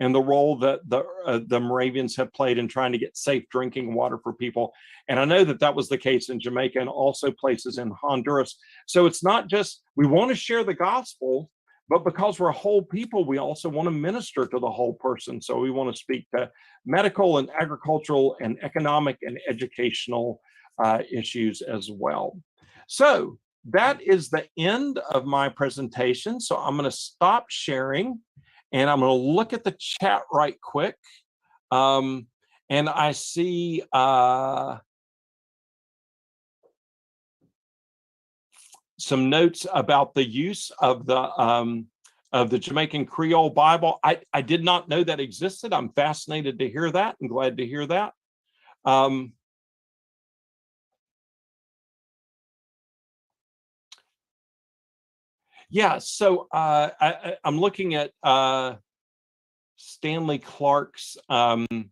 and the role that the Moravians have played in trying to get safe drinking water for people. And I know that that was the case in Jamaica and also places in Honduras. So it's not just, we want to share the gospel, but because we're a whole people, we also want to minister to the whole person. So we want to speak to medical and agricultural and economic and educational issues as well. So that is the end of my presentation. So I'm going to stop sharing and I'm going to look at the chat right quick. And I see some notes about the use of the Jamaican Creole Bible. I did not know that existed. I'm fascinated to hear that and glad to hear that. Yeah, so I'm looking at Stanley Clark's, and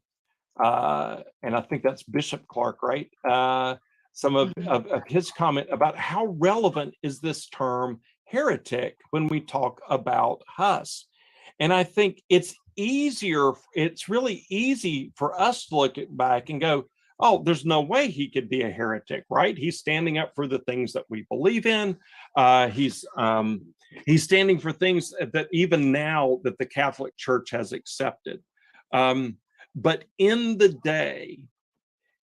I think that's Bishop Clark, right? Some of his comment about how relevant is this term heretic when we talk about Huss. And I think it's really easy for us to look back and go, oh, there's no way he could be a heretic, right? He's standing up for the things that we believe in. He's standing for things that even now that the Catholic Church has accepted. But in the day,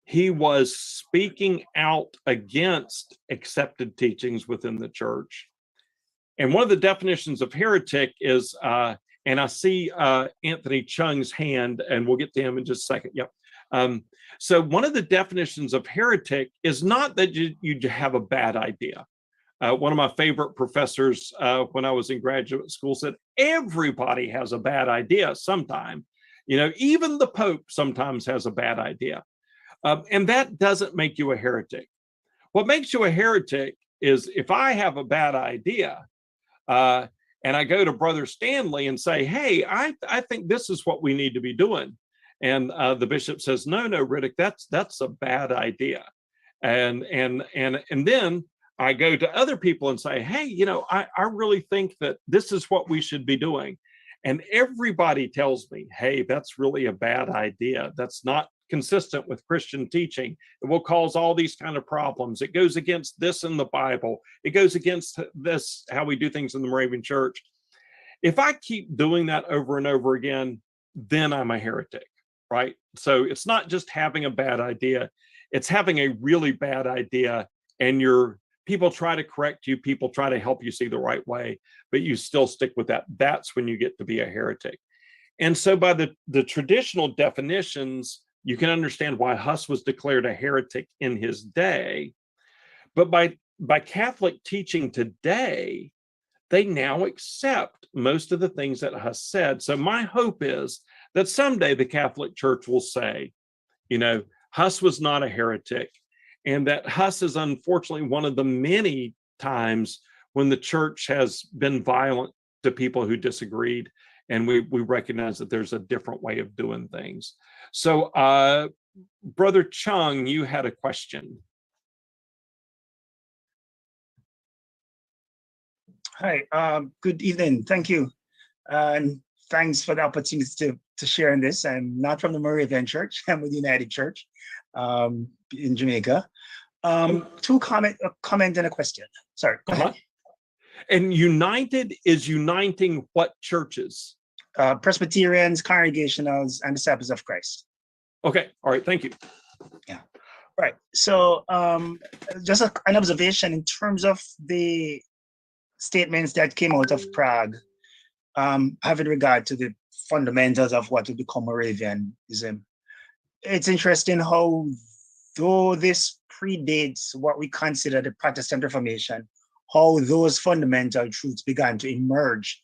he was speaking out against accepted teachings within the church. And one of the definitions of heretic is, and I see Anthony Chung's hand, and we'll get to him in just a second. Yep. So one of the definitions of heretic is not that you have a bad idea. One of my favorite professors when I was in graduate school said, everybody has a bad idea sometime. Even the Pope sometimes has a bad idea. And that doesn't make you a heretic. What makes you a heretic is if I have a bad idea and I go to Brother Stanley and say, hey, I think this is what we need to be doing. And the bishop says, no, Riddick, that's a bad idea. And then I go to other people and say, hey, I really think that this is what we should be doing. And everybody tells me, hey, that's really a bad idea. That's not consistent with Christian teaching. It will cause all these kind of problems. It goes against this in the Bible. It goes against this, how we do things in the Moravian Church. If I keep doing that over and over again, then I'm a heretic, right? So it's not just having a bad idea. It's having a really bad idea, and people try to correct you, people try to help you see the right way, but you still stick with that. That's when you get to be a heretic. And so by the traditional definitions, you can understand why Huss was declared a heretic in his day. But by Catholic teaching today, they now accept most of the things that Huss said. So my hope is that someday the Catholic Church will say, Huss was not a heretic, and that Huss is unfortunately one of the many times when the church has been violent to people who disagreed, and we recognize that there's a different way of doing things. So, Brother Chung, you had a question. Hi, good evening. Thank you. And thanks for the opportunity to share in this. I'm not from the Moravian Church. I'm with the United Church in Jamaica. A comment and a question. Sorry, go ahead. And United is uniting what churches? Presbyterians, Congregationals, and Disciples of Christ. Okay, all right, thank you. Yeah, right. So just an observation in terms of the statements that came out of Prague, having regard to the fundamentals of what would become Moravianism. It's interesting how, though this predates what we consider the Protestant Reformation, how those fundamental truths began to emerge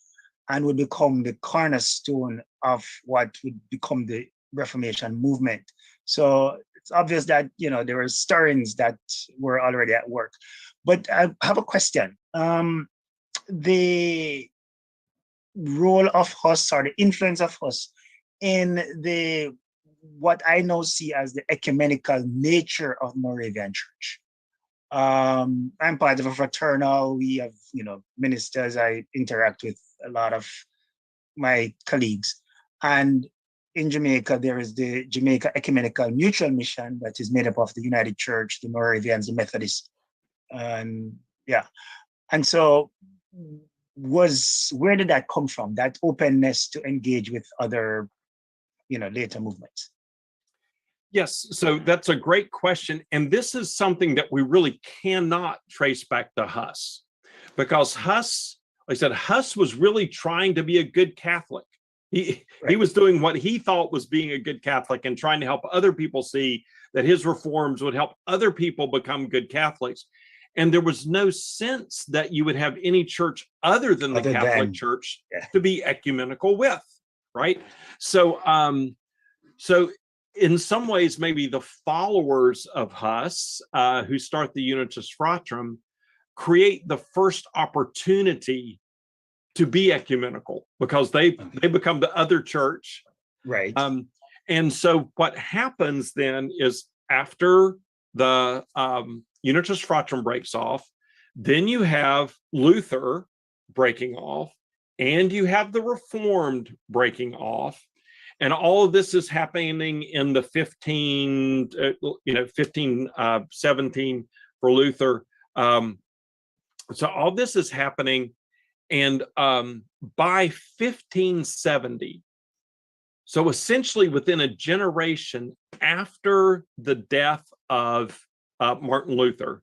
and would become the cornerstone of what would become the Reformation movement. So it's obvious that there were stirrings that were already at work. But I have a question. The role of Huss, or the influence of Huss in what I now see as the ecumenical nature of Moravian Church. I'm part of a fraternal. We have, ministers. I interact with a lot of my colleagues. And in Jamaica, there is the Jamaica Ecumenical Mutual Mission that is made up of the United Church, the Moravians, the Methodists. And so where did that come from? That openness to engage with other, later movements? Yes, so that's a great question. And this is something that we really cannot trace back to Huss, because Huss, like I said, Huss was really trying to be a good Catholic. He was doing what he thought was being a good Catholic and trying to help other people see that his reforms would help other people become good Catholics. And there was no sense that you would have any church other than the Catholic Church to be ecumenical with, right? So, so in some ways, maybe the followers of Huss, who start the Unitas Fratrum, create the first opportunity to be ecumenical, because they become the other church. Right. And so what happens then is, after the Unitas Fratrum breaks off, then you have Luther breaking off, and you have the Reformed breaking off. And all of this is happening in the 1517 for Luther. So all this is happening, and by 1570, so essentially within a generation after the death of Martin Luther,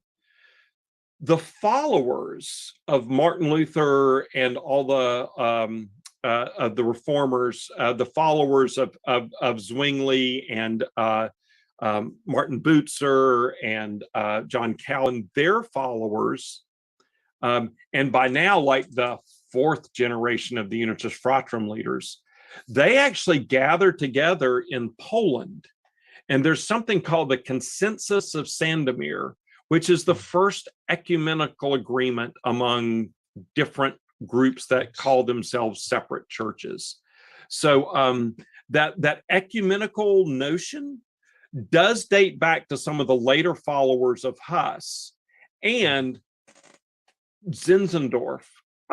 the followers of Martin Luther and all the reformers, the followers of Zwingli and Martin Butzer and John Calvin, their followers And by now, like the fourth generation of the Unitas Fratrum leaders, they actually gathered together in Poland. And there's something called the Consensus of Sandomir, which is the first ecumenical agreement among different groups that call themselves separate churches. So that ecumenical notion does date back to some of the later followers of Huss, and Zinzendorf,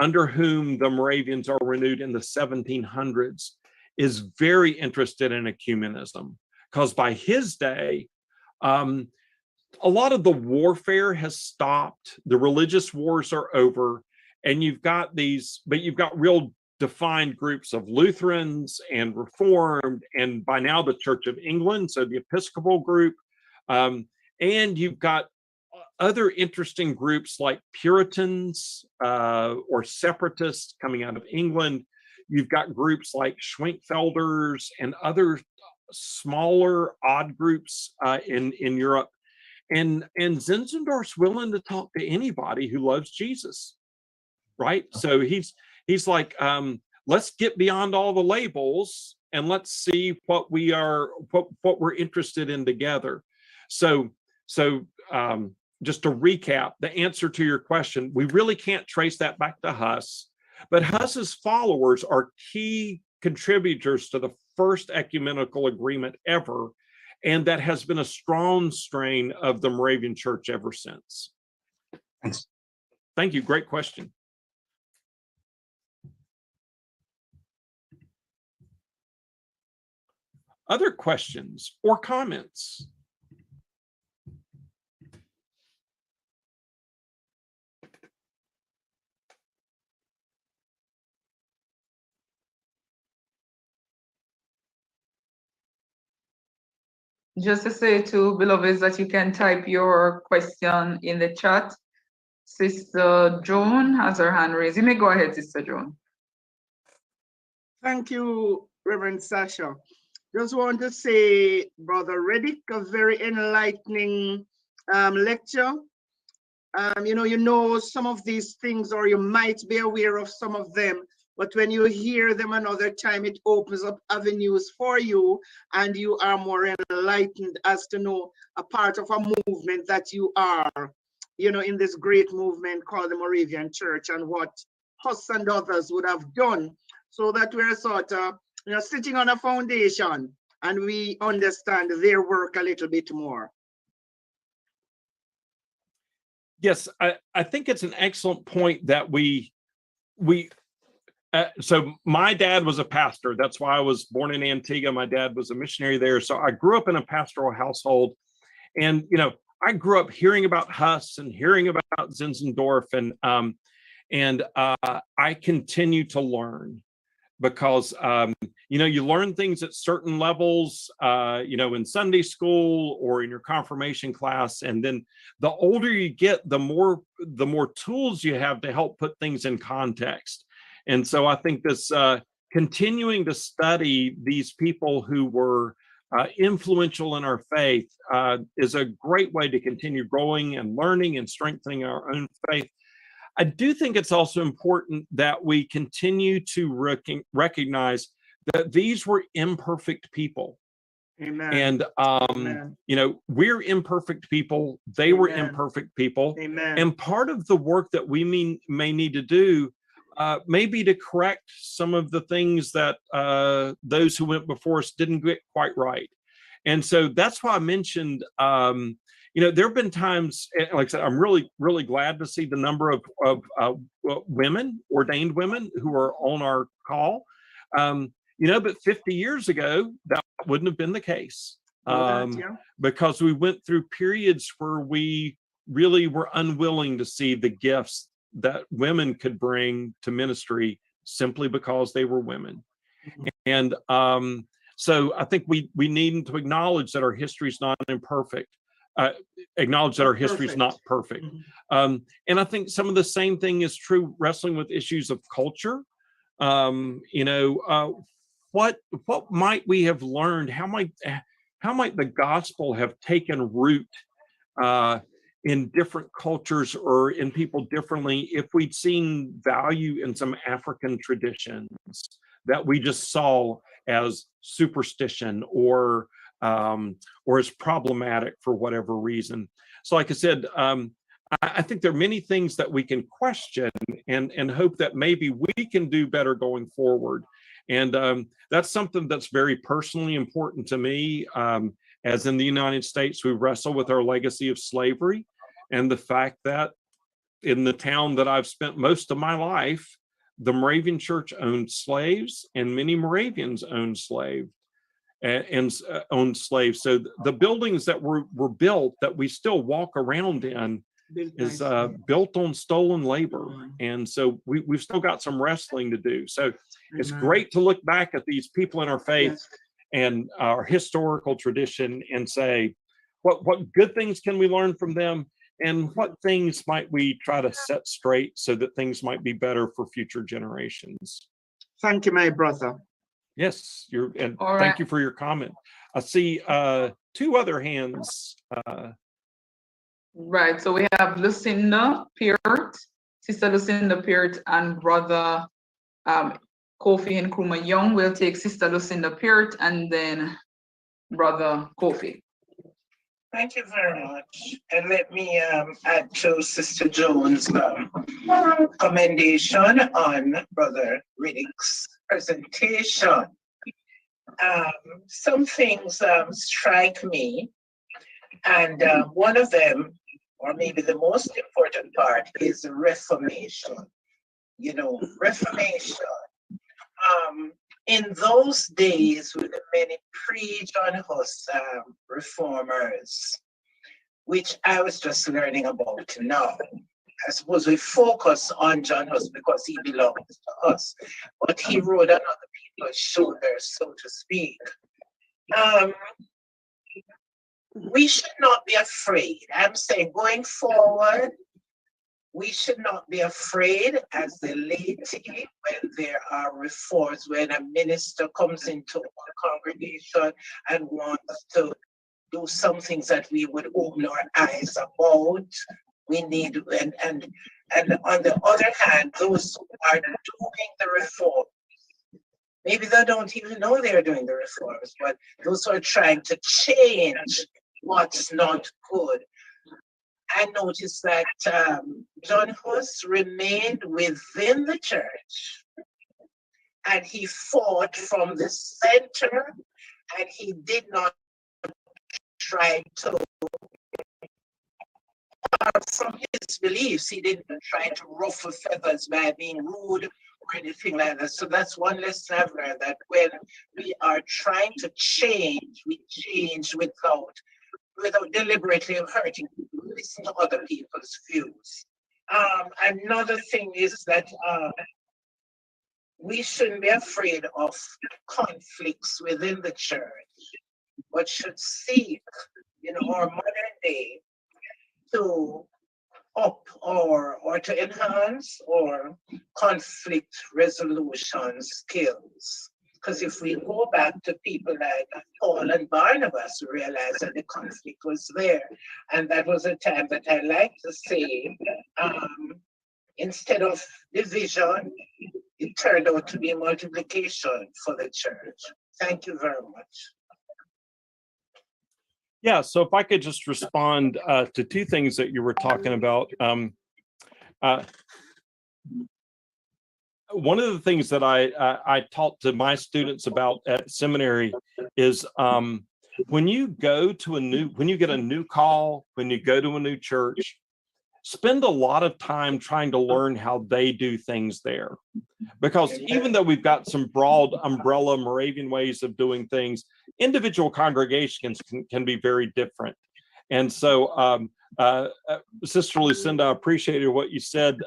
under whom the Moravians are renewed in the 1700s, is very interested in ecumenism, because by his day, a lot of the warfare has stopped. The religious wars are over, and you've got real defined groups of Lutherans and Reformed, and by now the Church of England, so the Episcopal group, and you've got other interesting groups like Puritans or Separatists coming out of England. You've got groups like Schwenkfelders and other smaller odd groups in Europe. And Zinzendorf's willing to talk to anybody who loves Jesus, right? So he's like, let's get beyond all the labels and let's see what we're interested in together. So just to recap, the answer to your question, we really can't trace that back to Huss, but Huss's followers are key contributors to the first ecumenical agreement ever, and that has been a strong strain of the Moravian Church ever since. Thanks. Thank you. Great question. Other questions or comments? Just to say to beloveds that you can type your question in the chat. Sister Joan has her hand raised. You may go ahead, Sister Joan. Thank you, Reverend Sasha. Just want to say, Brother Reddick, a very enlightening lecture. You know some of these things, or you might be aware of some of them, but when you hear them another time, it opens up avenues for you, and you are more enlightened as to know a part of a movement that you are, in this great movement called the Moravian Church, and what Huss and others would have done, so that we're sort of, sitting on a foundation, and we understand their work a little bit more. Yes, I think it's an excellent point that so my dad was a pastor. That's why I was born in Antigua. My dad was a missionary there. So I grew up in a pastoral household. And, I grew up hearing about Huss and hearing about Zinzendorf. And I continue to learn because, you learn things at certain levels, in Sunday school or in your confirmation class. And then the older you get, the more tools you have to help put things in context. And so I think this continuing to study these people who were influential in our faith is a great way to continue growing and learning and strengthening our own faith. I do think it's also important that we continue to recognize that these were imperfect people. Amen. And, Amen. We're imperfect people. They were imperfect people. Amen. And part of the work that we may need to do may be to correct some of the things that those who went before us didn't get quite right. And so that's why I mentioned, there have been times, like I said, I'm really, really glad to see the number of women, ordained women who are on our call. But 50 years ago, that wouldn't have been the case because we went through periods where we really were unwilling to see the gifts that women could bring to ministry simply because they were women. And so I think we need to acknowledge that our history is not imperfect, acknowledge that our history is not perfect. And I think some of the same thing is true wrestling with issues of culture. What might we have learned? How might the gospel have taken root in different cultures or in people differently if we'd seen value in some African traditions that we just saw as superstition or as problematic for whatever reason. So like I said, I think there are many things that we can question and hope that maybe we can do better going forward. And that's something that's very personally important to me. As in the United States, we wrestle with our legacy of slavery and the fact that in the town that I've spent most of my life, the Moravian Church owned slaves and many Moravians owned slaves. Owned slaves. So the buildings that were built that we still walk around in is built on stolen labor. And so we've still got some wrestling to do. So it's great to look back at these people in our faith and our historical tradition and say, what good things can we learn from them? And what things might we try to set straight so that things might be better for future generations? Thank you, my brother. Yes, and All thank right. you for your comment. I see two other hands. Right, so we have Lucinda Peart, Sister Lucinda Peart, and Brother Kofi Nkrumah Young. We'll take Sister Lucinda Peart and then Brother Kofi. Thank you very much. And let me add to Sister Jones' commendation on Brother Riddick's presentation. Some things strike me, and one of them, or maybe the most important part, is Reformation. You know, Reformation. In those days, with the many pre-John Huss reformers, which I was just learning about now. I suppose we focus on John Huss because he belongs to us, but he rode on other people's shoulders, so to speak. We should not be afraid. I'm saying going forward, we should not be afraid as the laity when there are reforms, when a minister comes into a congregation and wants to do some things that we would open our eyes about. We need, and on the other hand, those who are doing the reform, maybe they don't even know they're doing the reforms, but those who are trying to change what's not good. I noticed that John Huss remained within the church and he fought from the center and he did not try to, from his beliefs, he didn't try to ruffle feathers by being rude or anything like that. So that's one lesson I've learned, that when we are trying to change, we change without deliberately hurting people, listen to other people's views. Another thing is that we shouldn't be afraid of conflicts within the church, but should seek, our modern day to up or to enhance or conflict resolution skills. Because if we go back to people like Paul and Barnabas, we realize that the conflict was there. And that was a time that I like to say, instead of division, it turned out to be multiplication for the church. Thank you very much. Yeah, so if I could just respond to two things that you were talking about. One of the things that I taught to my students about at seminary is when you get a new call, when you go to a new church, spend a lot of time trying to learn how they do things there. Because even though we've got some broad umbrella Moravian ways of doing things, individual congregations can be very different. And so, Sister Lucinda, I appreciated what you said.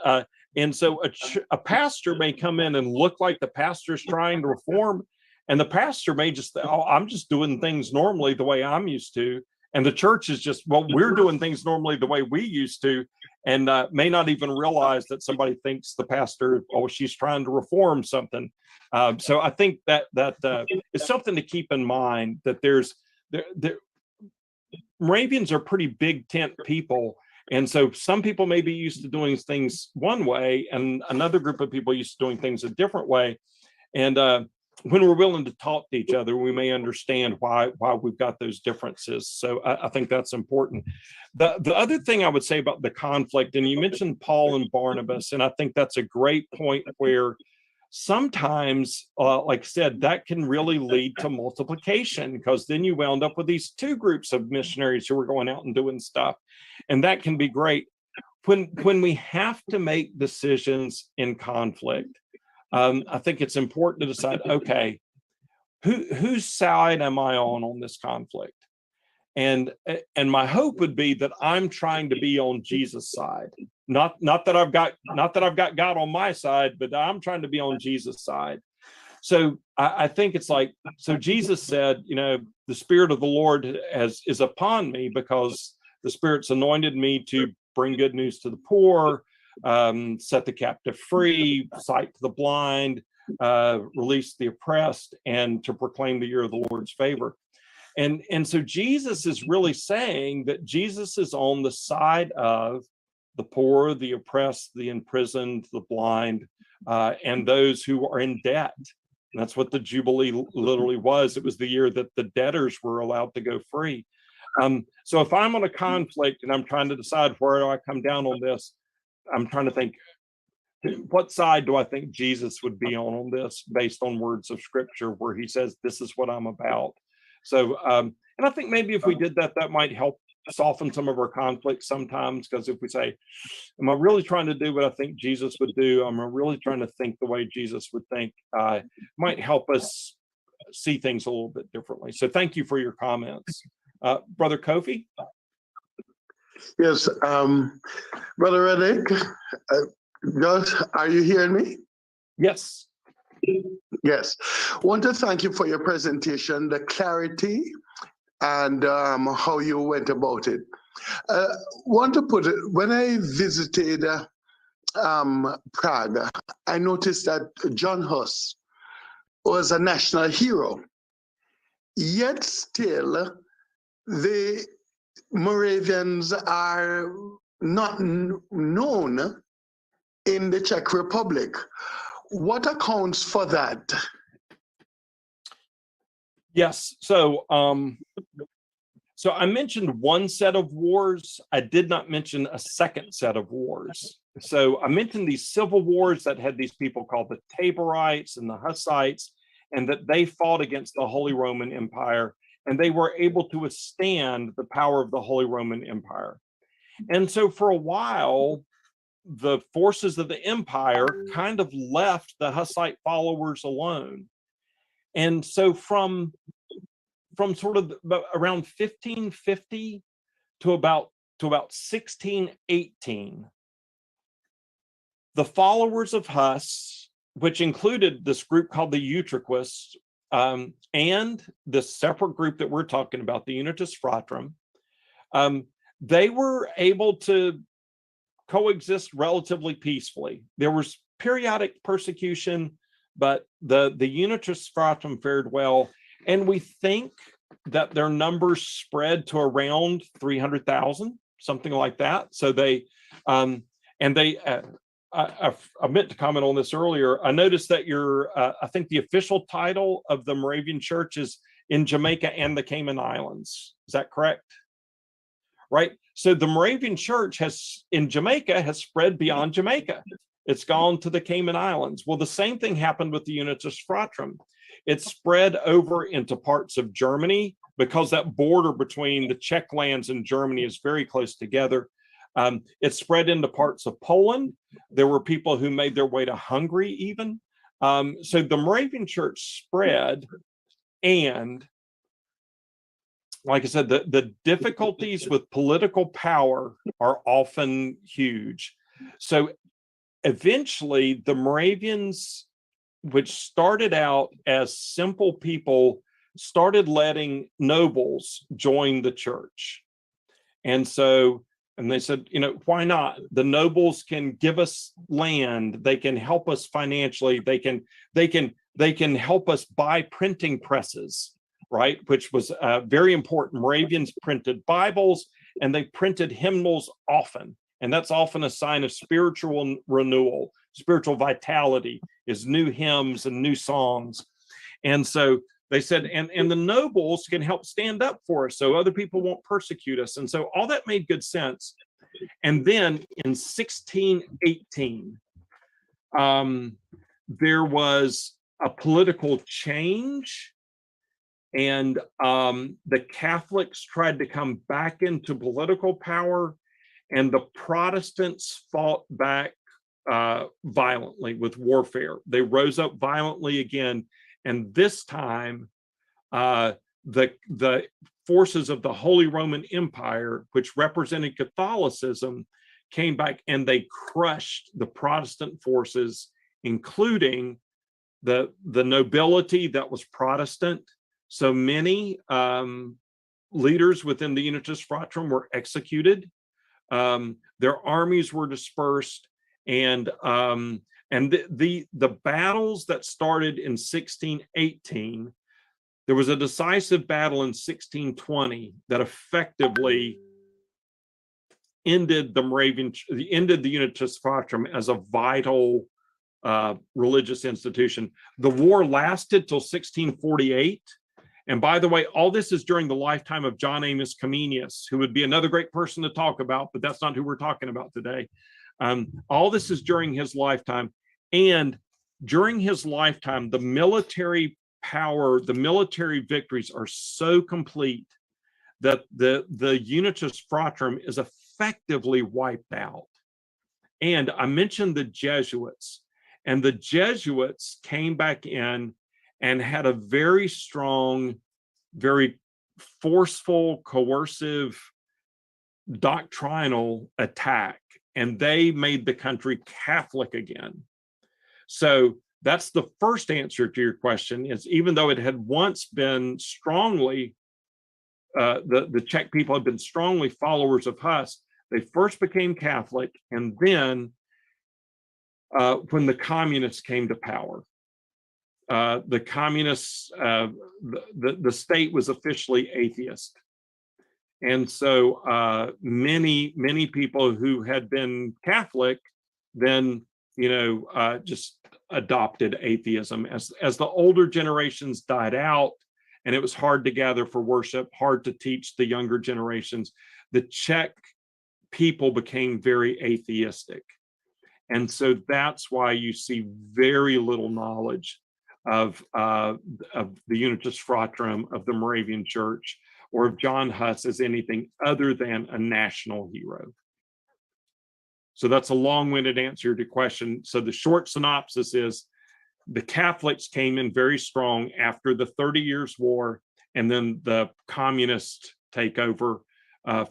And so a pastor may come in and look like the pastor's trying to reform, and the pastor may just, I'm just doing things normally the way I'm used to. And the church is just, we're doing things normally the way we used to, and may not even realize that somebody thinks the pastor, she's trying to reform something. So I think that is something to keep in mind, that Moravians are pretty big tent people. And so some people may be used to doing things one way, and another group of people used to doing things a different way. And when we're willing to talk to each other, we may understand why we've got those differences. So I think that's important. The other thing I would say about the conflict, and you mentioned Paul and Barnabas, and I think that's a great point where sometimes, like I said, that can really lead to multiplication, because then you wound up with these two groups of missionaries who are going out and doing stuff. And that can be great. When we have to make decisions in conflict, I think it's important to decide, okay, whose side am I on this conflict? And my hope would be that I'm trying to be on Jesus' side. Not that I've got God on my side, but I'm trying to be on Jesus' side. So I think it's like, so Jesus said, the Spirit of the Lord is upon me, because the Spirit's anointed me to bring good news to the poor, set the captive free, sight to the blind, release the oppressed, and to proclaim the year of the Lord's favor. And so Jesus is really saying that Jesus is on the side of the poor, the oppressed, the imprisoned, the blind, and those who are in debt. And that's what the Jubilee literally was. It was the year that the debtors were allowed to go free. So if I'm on a conflict and I'm trying to decide where do I come down on this, I'm trying to think, what side do I think Jesus would be on this, based on words of Scripture where he says, this is what I'm about. So, and I think maybe if we did that, that might help soften some of our conflicts sometimes, because if we say, am I really trying to do what I think Jesus would do? Am I really trying to think the way Jesus would think? Might help us see things a little bit differently. So thank you for your comments. Brother Kofi? Yes, Brother Reddick, Gus, are you hearing me? Yes. Yes. Want to thank you for your presentation, the clarity, and how you went about it. Want to put it, when I visited Prague, I noticed that John Huss was a national hero, yet still the Moravians are not known in the Czech Republic. What accounts for that? Yes. So I mentioned one set of wars. I did not mention a second set of wars. So I mentioned these civil wars that had these people called the Taborites and the Hussites, and that they fought against the Holy Roman Empire, and they were able to withstand the power of the Holy Roman Empire. And so for a while, the forces of the empire kind of left the Hussite followers alone. And so from sort of around 1550 to about 1618, the followers of Huss, which included this group called the Utraquists, and this separate group that we're talking about, the Unitas Fratrum, they were able to coexist relatively peacefully. There was periodic persecution, but the Unitas Fratrum fared well, and we think that their numbers spread to around 300,000, something like that. So they I meant to comment on this earlier. I noticed that I think the official title of the Moravian Church is in Jamaica and the Cayman Islands. Is that correct? Right. So the Moravian Church in Jamaica has spread beyond Jamaica. It's gone to the Cayman Islands. Well, the same thing happened with the Unitas Fratrum. It spread over into parts of Germany, because that border between the Czech lands and Germany is very close together. It spread into parts of Poland. There were people who made their way to Hungary even. So the Moravian Church spread, and like I said, the difficulties with political power are often huge. So eventually the Moravians, which started out as simple people, started letting nobles join the church. And they said, why not? The nobles can give us land. They can help us financially. They can help us buy printing presses, right? Which was very important. Moravians printed Bibles, and they printed hymnals often. And that's often a sign of spiritual renewal, spiritual vitality, is new hymns and new songs. And so they said, and the nobles can help stand up for us so other people won't persecute us. And so all that made good sense. And then in 1618, there was a political change, and the Catholics tried to come back into political power, and the Protestants fought back violently with warfare. They rose up violently again, and this time the forces of the Holy Roman Empire, which represented Catholicism, came back and they crushed the Protestant forces, including the nobility that was Protestant. So many leaders within the Unitas Fratrum were executed. Their armies were dispersed, and the battles that started in 1618, there was a decisive battle in 1620 that effectively ended the Unitas Fratrum as a vital religious institution. The war lasted till 1648. And by the way, all this is during the lifetime of John Amos Comenius, who would be another great person to talk about, but that's not who we're talking about today. All this is during his lifetime. And during his lifetime, the military power, the military victories are so complete that the Unitas Fratrum is effectively wiped out. And I mentioned the Jesuits, and the Jesuits came back in and had a very strong, very forceful, coercive, doctrinal attack, and they made the country Catholic again. So that's the first answer to your question, is even though it had once been strongly, the Czech people had been strongly followers of Huss, they first became Catholic, and then when the communists came to power, the communists, the state was officially atheist. And so many people who had been Catholic then, just adopted atheism as the older generations died out, and it was hard to gather for worship, hard to teach the younger generations. The Czech people became very atheistic. And so that's why you see very little knowledge of the Unitas Fratrum, of the Moravian Church, or of John Huss as anything other than a national hero. So that's a long-winded answer to your question. So the short synopsis is the Catholics came in very strong after the 30 Years' War, and then the communist takeover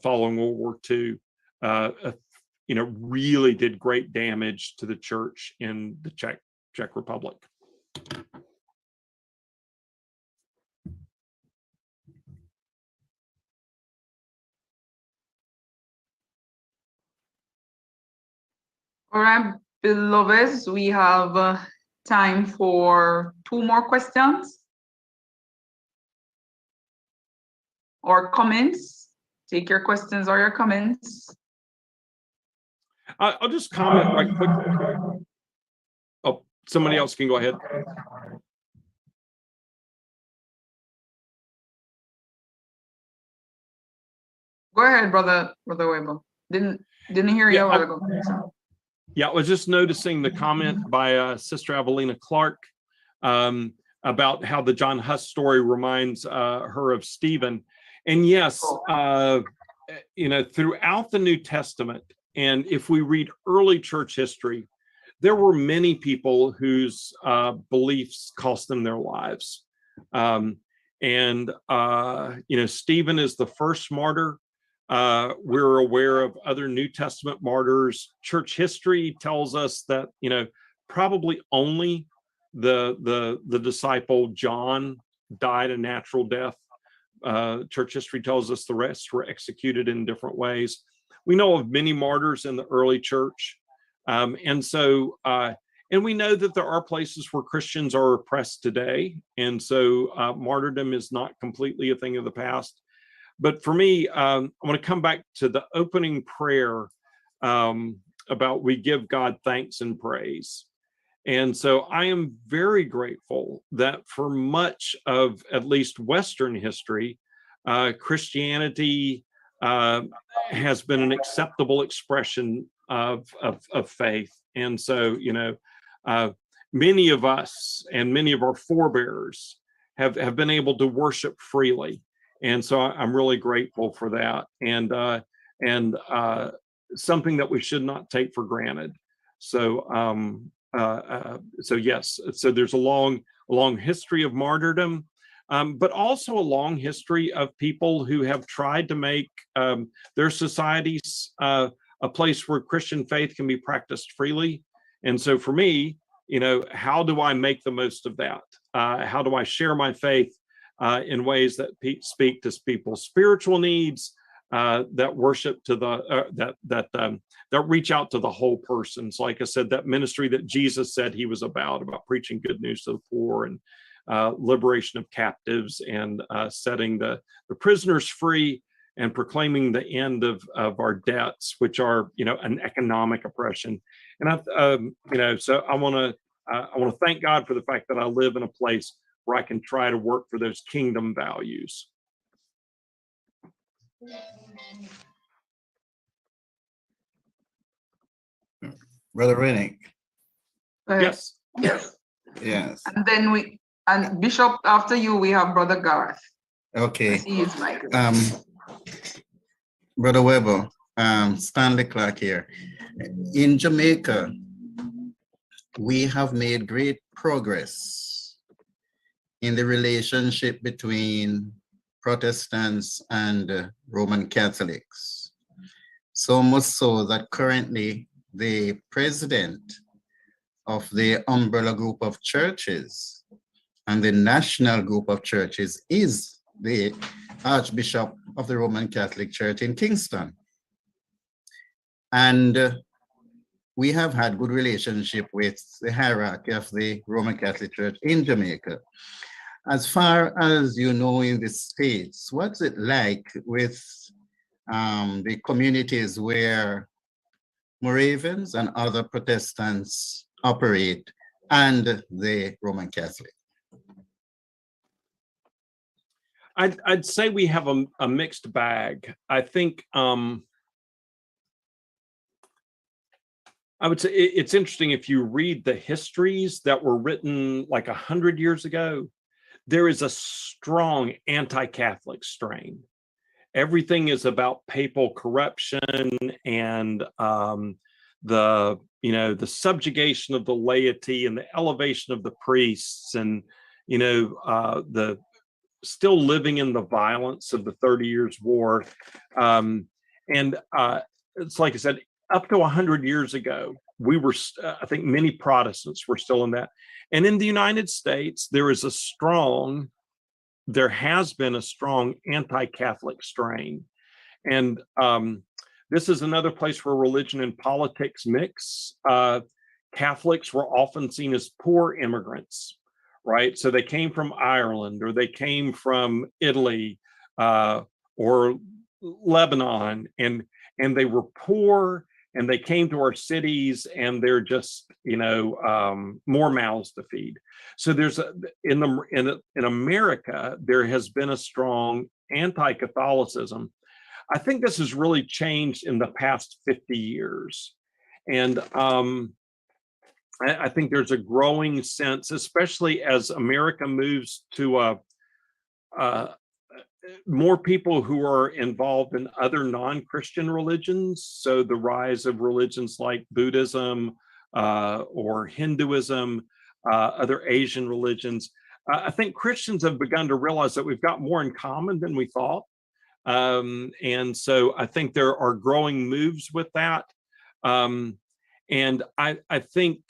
following World War II, really did great damage to the church in the Czech Republic. All right, beloveds, we have time for 2 more questions or comments. Take your questions or your comments. I'll just comment right quickly. Oh, somebody else can go ahead. Go ahead, brother Weber. Didn't hear you a while ago. Yeah, I was just noticing the comment by Sister Evelina Clark about how the John Huss story reminds her of Stephen. And yes, throughout the New Testament, and if we read early church history, there were many people whose beliefs cost them their lives. Stephen is the first martyr. We're aware of other New Testament martyrs. Church history tells us that, probably only the disciple John died a natural death. Church history tells us the rest were executed in different ways. We know of many martyrs in the early church. And we know that there are places where Christians are oppressed today. And so martyrdom is not completely a thing of the past. But for me, I want to come back to the opening prayer about we give God thanks and praise. And so I am very grateful that for much of at least Western history, Christianity has been an acceptable expression of faith. And so, many of us and many of our forebears have been able to worship freely. And so I'm really grateful for that. And something that we should not take for granted. So yes, so there's a long history of martyrdom, but also a long history of people who have tried to make their societies a place where Christian faith can be practiced freely. And so for me, how do I make the most of that? How do I share my faith in ways that speak to people's spiritual needs, that worship to the that reach out to the whole person? So, like I said, that ministry that Jesus said he was about preaching good news to the poor and liberation of captives and setting the prisoners free and proclaiming the end of our debts, which are an economic oppression. And so I want to thank God for the fact that I live in a place where I can try to work for those kingdom values. Brother Rennick. Yes. Yes. And then Bishop, after you, we have Brother Garth. Okay. He is Michael. Brother Weber, Stanley Clark here. In Jamaica, we have made great progress in the relationship between Protestants and Roman Catholics. So much so that currently the president of the umbrella group of churches and the national group of churches is the Archbishop of the Roman Catholic Church in Kingston. And we have had good relationship with the hierarchy of the Roman Catholic Church in Jamaica. As far as you know in the States, what's it like with the communities where Moravians and other Protestants operate and the Roman Catholic? I'd say we have a mixed bag. I think I would say it's interesting if you read the histories that were written like 100 years ago, there is a strong anti-Catholic strain. Everything is about papal corruption and the subjugation of the laity and the elevation of the priests, and the still living in the violence of the 30 Years' War. It's like I said, up to 100 years ago, we were, I think many Protestants were still in that. And in the United States, there has been a strong anti-Catholic strain. And this is another place where religion and politics mix. Catholics were often seen as poor immigrants, right? So they came from Ireland, or they came from Italy, or Lebanon, and they were poor, and they came to our cities, and they're just more mouths to feed. So there's in America, there has been a strong anti-Catholicism. I think this has really changed in the past 50 years. And I think there's a growing sense, especially as America moves to more people who are involved in other non-Christian religions. So the rise of religions like Buddhism or Hinduism, other Asian religions. I think Christians have begun to realize that we've got more in common than we thought. And so I think there are growing moves with that. And I think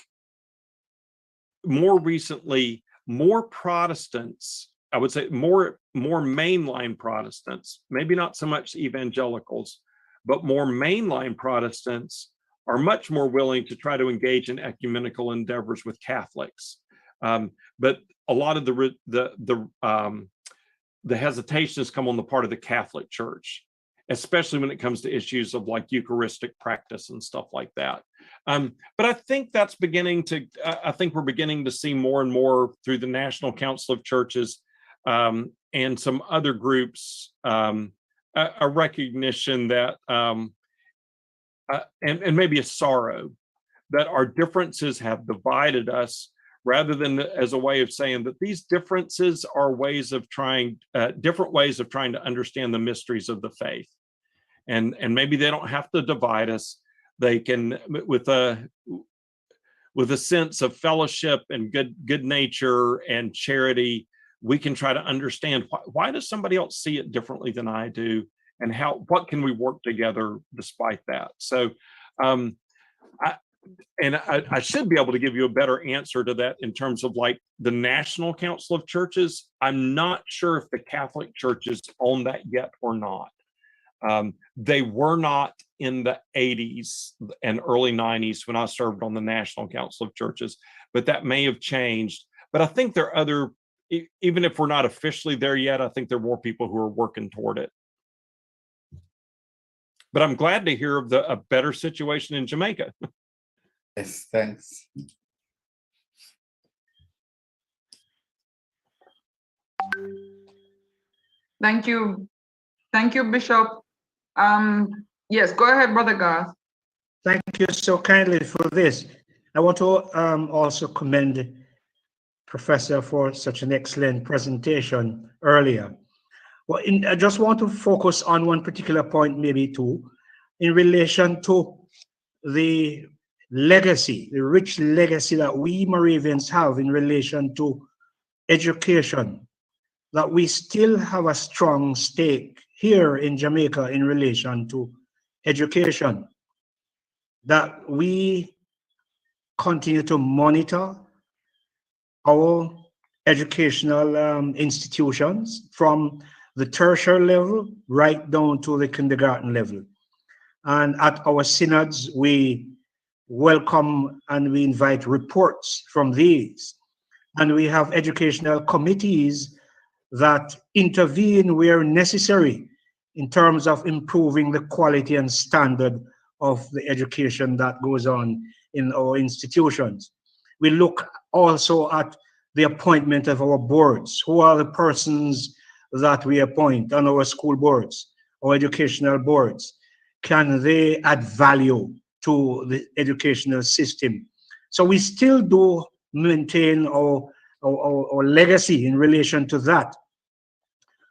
more recently, more Protestants, I would say more mainline Protestants, maybe not so much evangelicals, but more mainline Protestants are much more willing to try to engage in ecumenical endeavors with Catholics. But a lot of the the hesitation has come on the part of the Catholic Church, especially when it comes to issues of like Eucharistic practice and stuff like that. But I think that's beginning to, I think we're beginning to see more and more through the National Council of Churches and some other groups, a recognition that, and maybe a sorrow that our differences have divided us, rather than as a way of saying that these differences are ways of trying, different ways of trying to understand the mysteries of the faith. And maybe they don't have to divide us. They can, with a sense of fellowship and good nature and charity, we can try to understand why does somebody else see it differently than I do, and what can we work together despite that. So I should be able to give you a better answer to that in terms of like the National Council of Churches. I'm not sure if the Catholic churches own that yet or not. They were not in the 80s and early 90s when I served on the National Council of Churches, but that may have changed. But I think there are other, even if we're not officially there yet, I think there are more people who are working toward it. But I'm glad to hear of a better situation in Jamaica. Yes, thanks. Thank you. Thank you, Bishop. Yes, go ahead, Brother Garth. Thank you so kindly for this. I want to also commend Professor for such an excellent presentation earlier. Well, I just want to focus on one particular point, maybe two, in relation to the legacy, the rich legacy that we Moravians have in relation to education, that we still have a strong stake here in Jamaica in relation to education, that we continue to monitor our educational institutions from the tertiary level right down to the kindergarten level. And at our synods, we welcome and we invite reports from these. And we have educational committees that intervene where necessary in terms of improving the quality and standard of the education that goes on in our institutions. We look also at the appointment of our boards. Who are the persons that we appoint on our school boards or educational boards? Can they add value to the educational system? So we still do maintain our legacy in relation to that.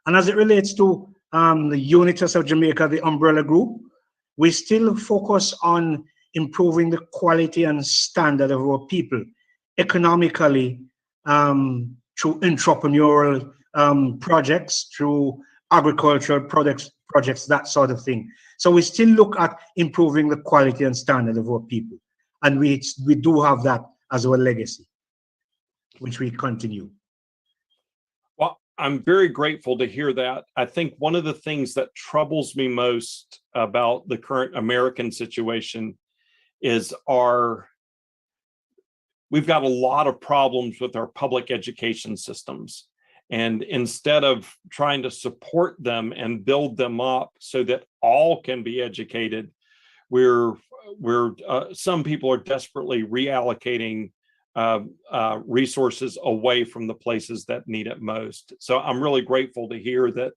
And as it relates to the Unitas of Jamaica, the umbrella group, we still focus on improving the quality and standard of our people economically, through entrepreneurial projects, through agricultural projects, that sort of thing. So we still look at improving the quality and standard of our people. And we do have that as our legacy, which we continue. Well, I'm very grateful to hear that. I think one of the things that troubles me most about the current American situation is we've got a lot of problems with our public education systems. And instead of trying to support them and build them up so that all can be educated, some people are desperately reallocating resources away from the places that need it most. So I'm really grateful to hear that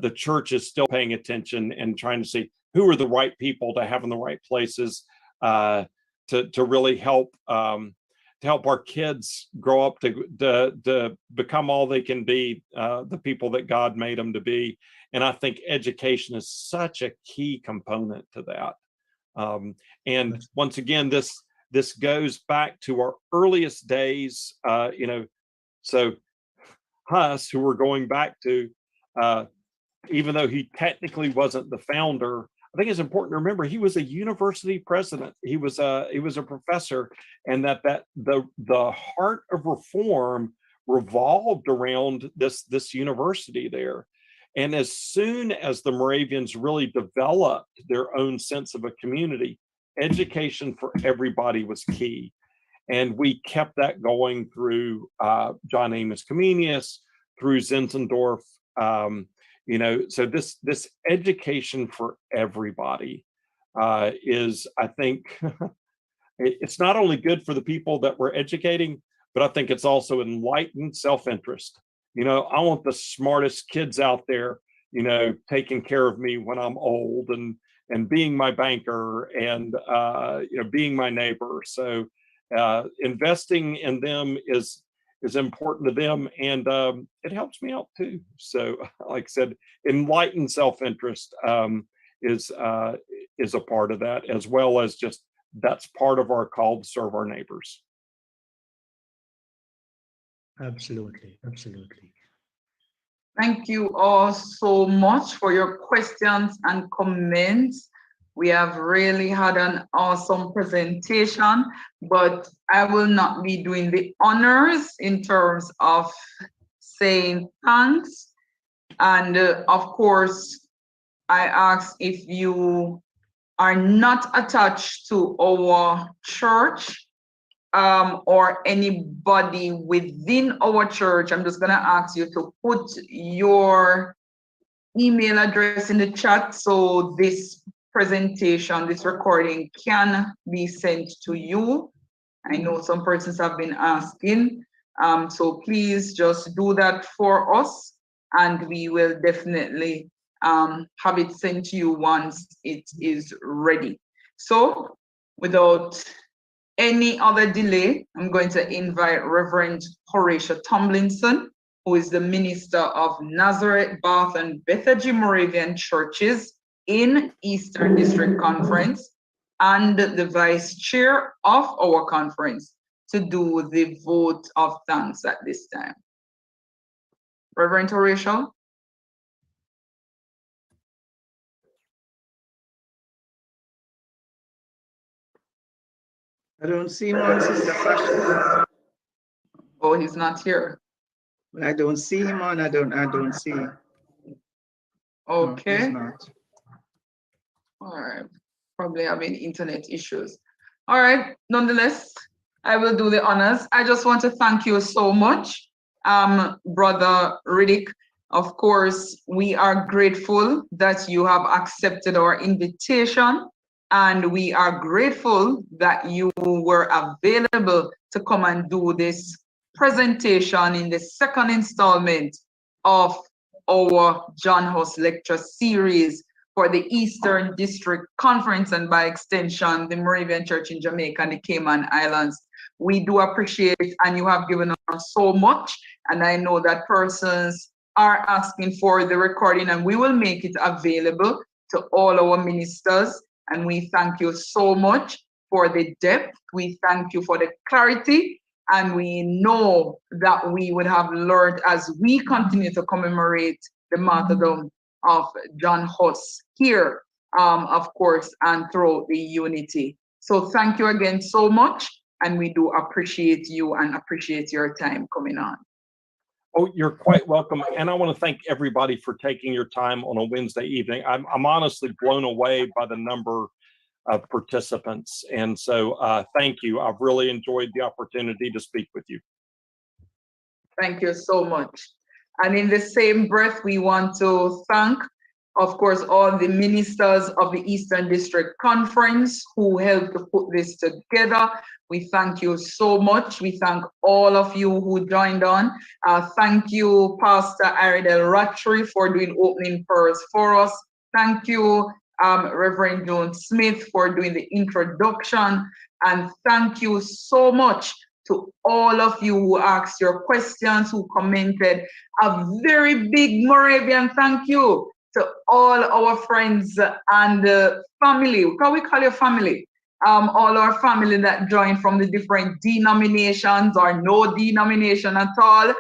the church is still paying attention and trying to see who are the right people to have in the right places to really help our kids grow up to become all they can be, the people that God made them to be. And I think education is such a key component to that. And once again, this goes back to our earliest days, so Huss, who we're going back to, even though he technically wasn't the founder, I think it's important to remember he was a university president. He was a professor, and that the heart of reform revolved around this university there. And as soon as the Moravians really developed their own sense of a community, education for everybody was key. And we kept that going through John Amos Comenius, through Zinzendorf, You know, so this education for everybody is, I think, it's not only good for the people that we're educating, but I think it's also enlightened self-interest. You know, I want the smartest kids out there, you know, taking care of me when I'm old and being my banker and, you know, being my neighbor. So investing in them is important to them, and it helps me out too. So like I said, enlightened self-interest is a part of that, as well as just that's part of our call to serve our neighbors. Absolutely, absolutely. Thank you all so much for your questions and comments. We have really had an awesome presentation, but I will not be doing the honors in terms of saying thanks. And of course, I ask if you are not attached to our church or anybody within our church, I'm just gonna ask you to put your email address in the chat so this presentation, this recording can be sent to you. I know some persons have been asking, so please just do that for us, and we will definitely have it sent to you once it is ready. So without any other delay, I'm going to invite Reverend Horatio Tomlinson, who is the minister of Nazareth, Bath, and Bethlehem Moravian churches in Eastern District Conference and the vice chair of our conference, to do the vote of thanks at this time. Reverend Horatio. I don't see him on, Sister Passion. Oh, he's not here. I don't see him on. I don't see. Okay. No, he's not. All right. Probably having internet issues. All right. Nonetheless, I will do the honors. I just want to thank you so much, Brother Riddick. Of course, we are grateful that you have accepted our invitation, and we are grateful that you were available to come and do this presentation in the second installment of our John Huss lecture series for the Eastern District Conference, and by extension, the Moravian Church in Jamaica and the Cayman Islands. We do appreciate it, and you have given us so much, and I know that persons are asking for the recording, and we will make it available to all our ministers, and we thank you so much for the depth. We thank you for the clarity, and we know that we would have learned as we continue to commemorate the martyrdom of John Huss here, of course, and throughout the unity. So thank you again so much, and we do appreciate you and appreciate your time coming on. Oh, you're quite welcome. And I want to thank everybody for taking your time on a Wednesday evening. I'm honestly blown away by the number of participants. And so thank you. I've really enjoyed the opportunity to speak with you. Thank you so much. And in the same breath, we want to thank, of course, all the ministers of the Eastern District Conference who helped to put this together. We thank you so much. We thank all of you who joined on. Thank you, Pastor Aridel Rattray, for doing opening prayers for us. Thank you, Reverend Joan Smith, for doing the introduction. And thank you so much to all of you who asked your questions, who commented. A very big Moravian thank you to all our friends and family. Can we call you family? All our family that joined from the different denominations or no denomination at all.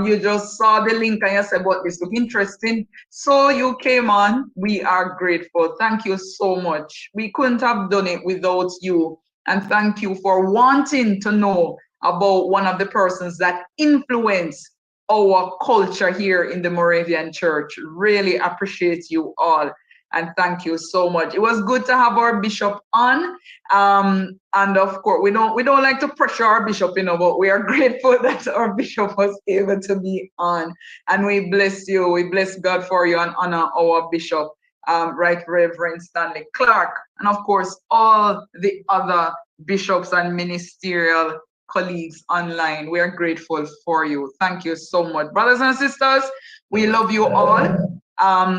You just saw the link and you said, "But this look interesting." So you came on. We are grateful. Thank you so much. We couldn't have done it without you. And thank you for wanting to know about one of the persons that influence our culture here in the Moravian Church. Really appreciate you all. And thank you so much. It was good to have our bishop on. And of course, we don't like to pressure our bishop, but we are grateful that our bishop was able to be on. And we bless you. We bless God for you and honor our bishop, Right Reverend Stanley Clark. And of course, all the other bishops and ministerial colleagues online. We are grateful for you. Thank you so much. Brothers and sisters, we love you all.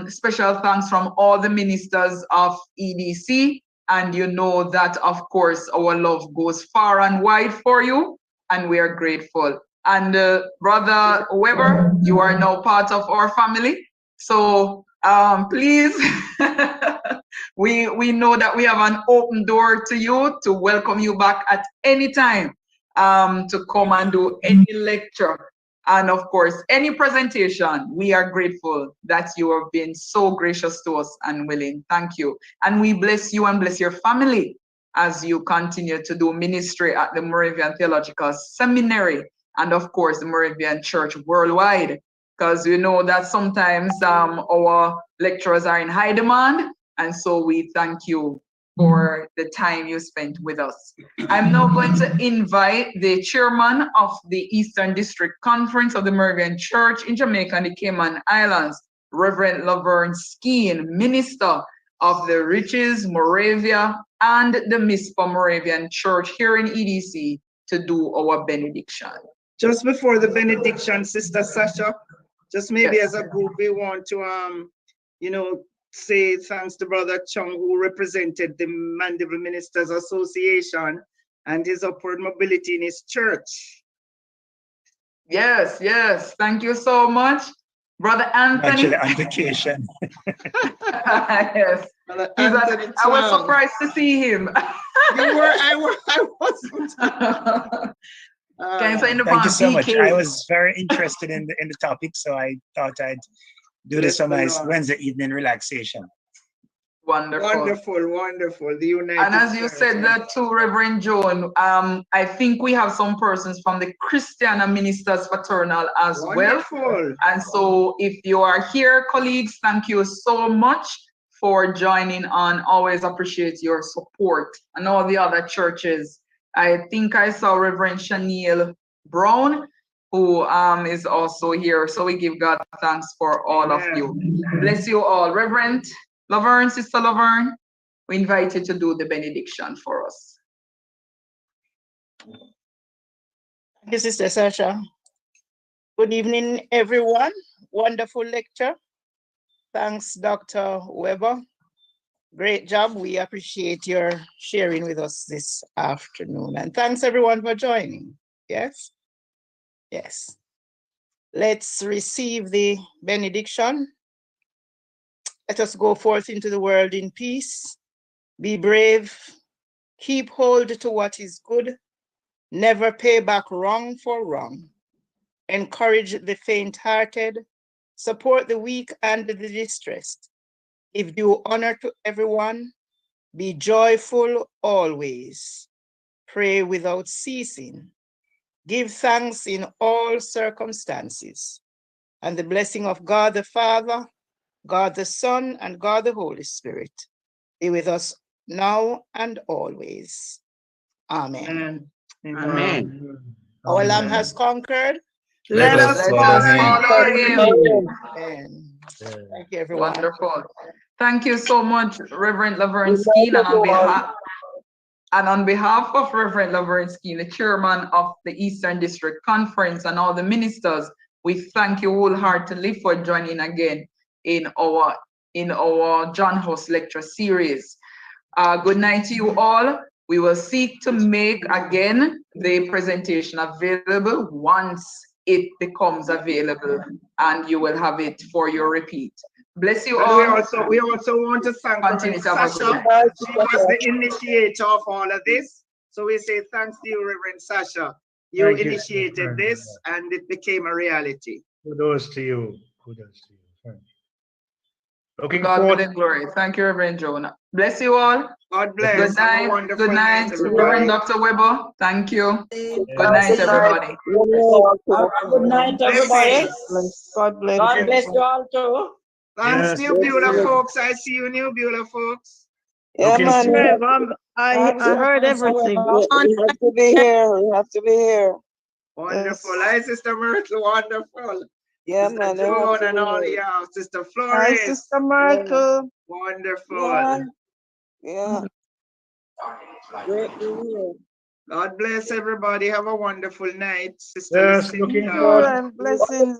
Special thanks from all the ministers of EDC. And you know that, of course, our love goes far and wide for you. And we are grateful. And Brother Weber, you are now part of our family. So please, we know that we have an open door to you to welcome you back at any time to come and do any lecture. And of course, any presentation. We are grateful that you have been so gracious to us and willing. Thank you. And we bless you and bless your family as you continue to do ministry at the Moravian Theological Seminary and of course, the Moravian Church worldwide. Because we know that sometimes our lecturers are in high demand. And so we thank you for the time you spent with us. I'm now going to invite the chairman of the Eastern District Conference of the Moravian Church in Jamaica and the Cayman Islands, Reverend Laverne Skeen, Minister of the Riches, Moravia, and the MISPA Moravian Church here in EDC to do our benediction. Just before the benediction, Sister Sasha, just maybe as a group, we want to, say thanks to Brother Chung, who represented the Mandeville Ministers Association and his upward mobility in his church. Yes, yes. Thank you so much. Brother Anthony. Actually, on vacation. Yes. I was surprised to see him. You were, I wasn't. Thank you so much. I was very interested in the topic, so I thought I'd do this for my Wednesday evening relaxation. Wonderful. Wonderful, wonderful. The United and as you said that too, Reverend Joan, I think we have some persons from the Christian Ministers Fraternal as wonderful. Well. And so if you are here, colleagues, thank you so much for joining on. Always appreciate your support. And all the other churches. I think I saw Reverend Shaniel Brown, who is also here. So we give God thanks for all of you. Bless you all. Reverend Laverne, Sister Laverne, we invite you to do the benediction for us. Thank you, Sister Sasha. Good evening, everyone. Wonderful lecture. Thanks, Dr. Weber. Great job. We appreciate your sharing with us this afternoon. And thanks, everyone, for joining. Yes? Yes. Let's receive the benediction. Let us go forth into the world in peace. Be brave. Keep hold to what is good. Never pay back wrong for wrong. Encourage the faint-hearted. Support the weak and the distressed. Give due honor to everyone. Be joyful always. Pray without ceasing. Give thanks in all circumstances. And the blessing of God the Father, God the Son, and God the Holy Spirit be with us now and always. Amen. Amen. Our Lamb has conquered. Let us follow him. Amen. Thank you, everyone. Wonderful. Thank you so much, Reverend Laverne Skeen, and on behalf of Reverend Laverne Skeen, the chairman of the Eastern District Conference, and all the ministers, we thank you wholeheartedly for joining again in our John Huss lecture series. Good night to you all. We will seek to make again the presentation available once it becomes available, and you will have it for your repeat. Bless you all. We also want to thank Sasha. She was the initiator of all of this. So we say thanks to you, Reverend Sasha. You initiated this and it became a reality. Kudos to you. Kudos to you. Looking forward to glory. Thank you, Reverend Jonah. Bless you all. God bless. Good night. Good night, Reverend Dr. Weber. Thank you. Good night, everybody. Good night, everybody. God bless. God bless you all too. Thanks, Yes, New Beulah yes. folks. I see you, New Beulah folks. Yeah, Okay, man. so- I heard everything. We have to be here. We have to be here. Wonderful. Hi, Sister Myrtle. Wonderful. Yeah, Sister man. Joan and all y'all. Sister Hi, Flores. Sister Myrtle. Wonderful. Yeah. Great to hear. God bless everybody. Have a wonderful night. Sister Yes, looking Lucinda. forward. And blessings.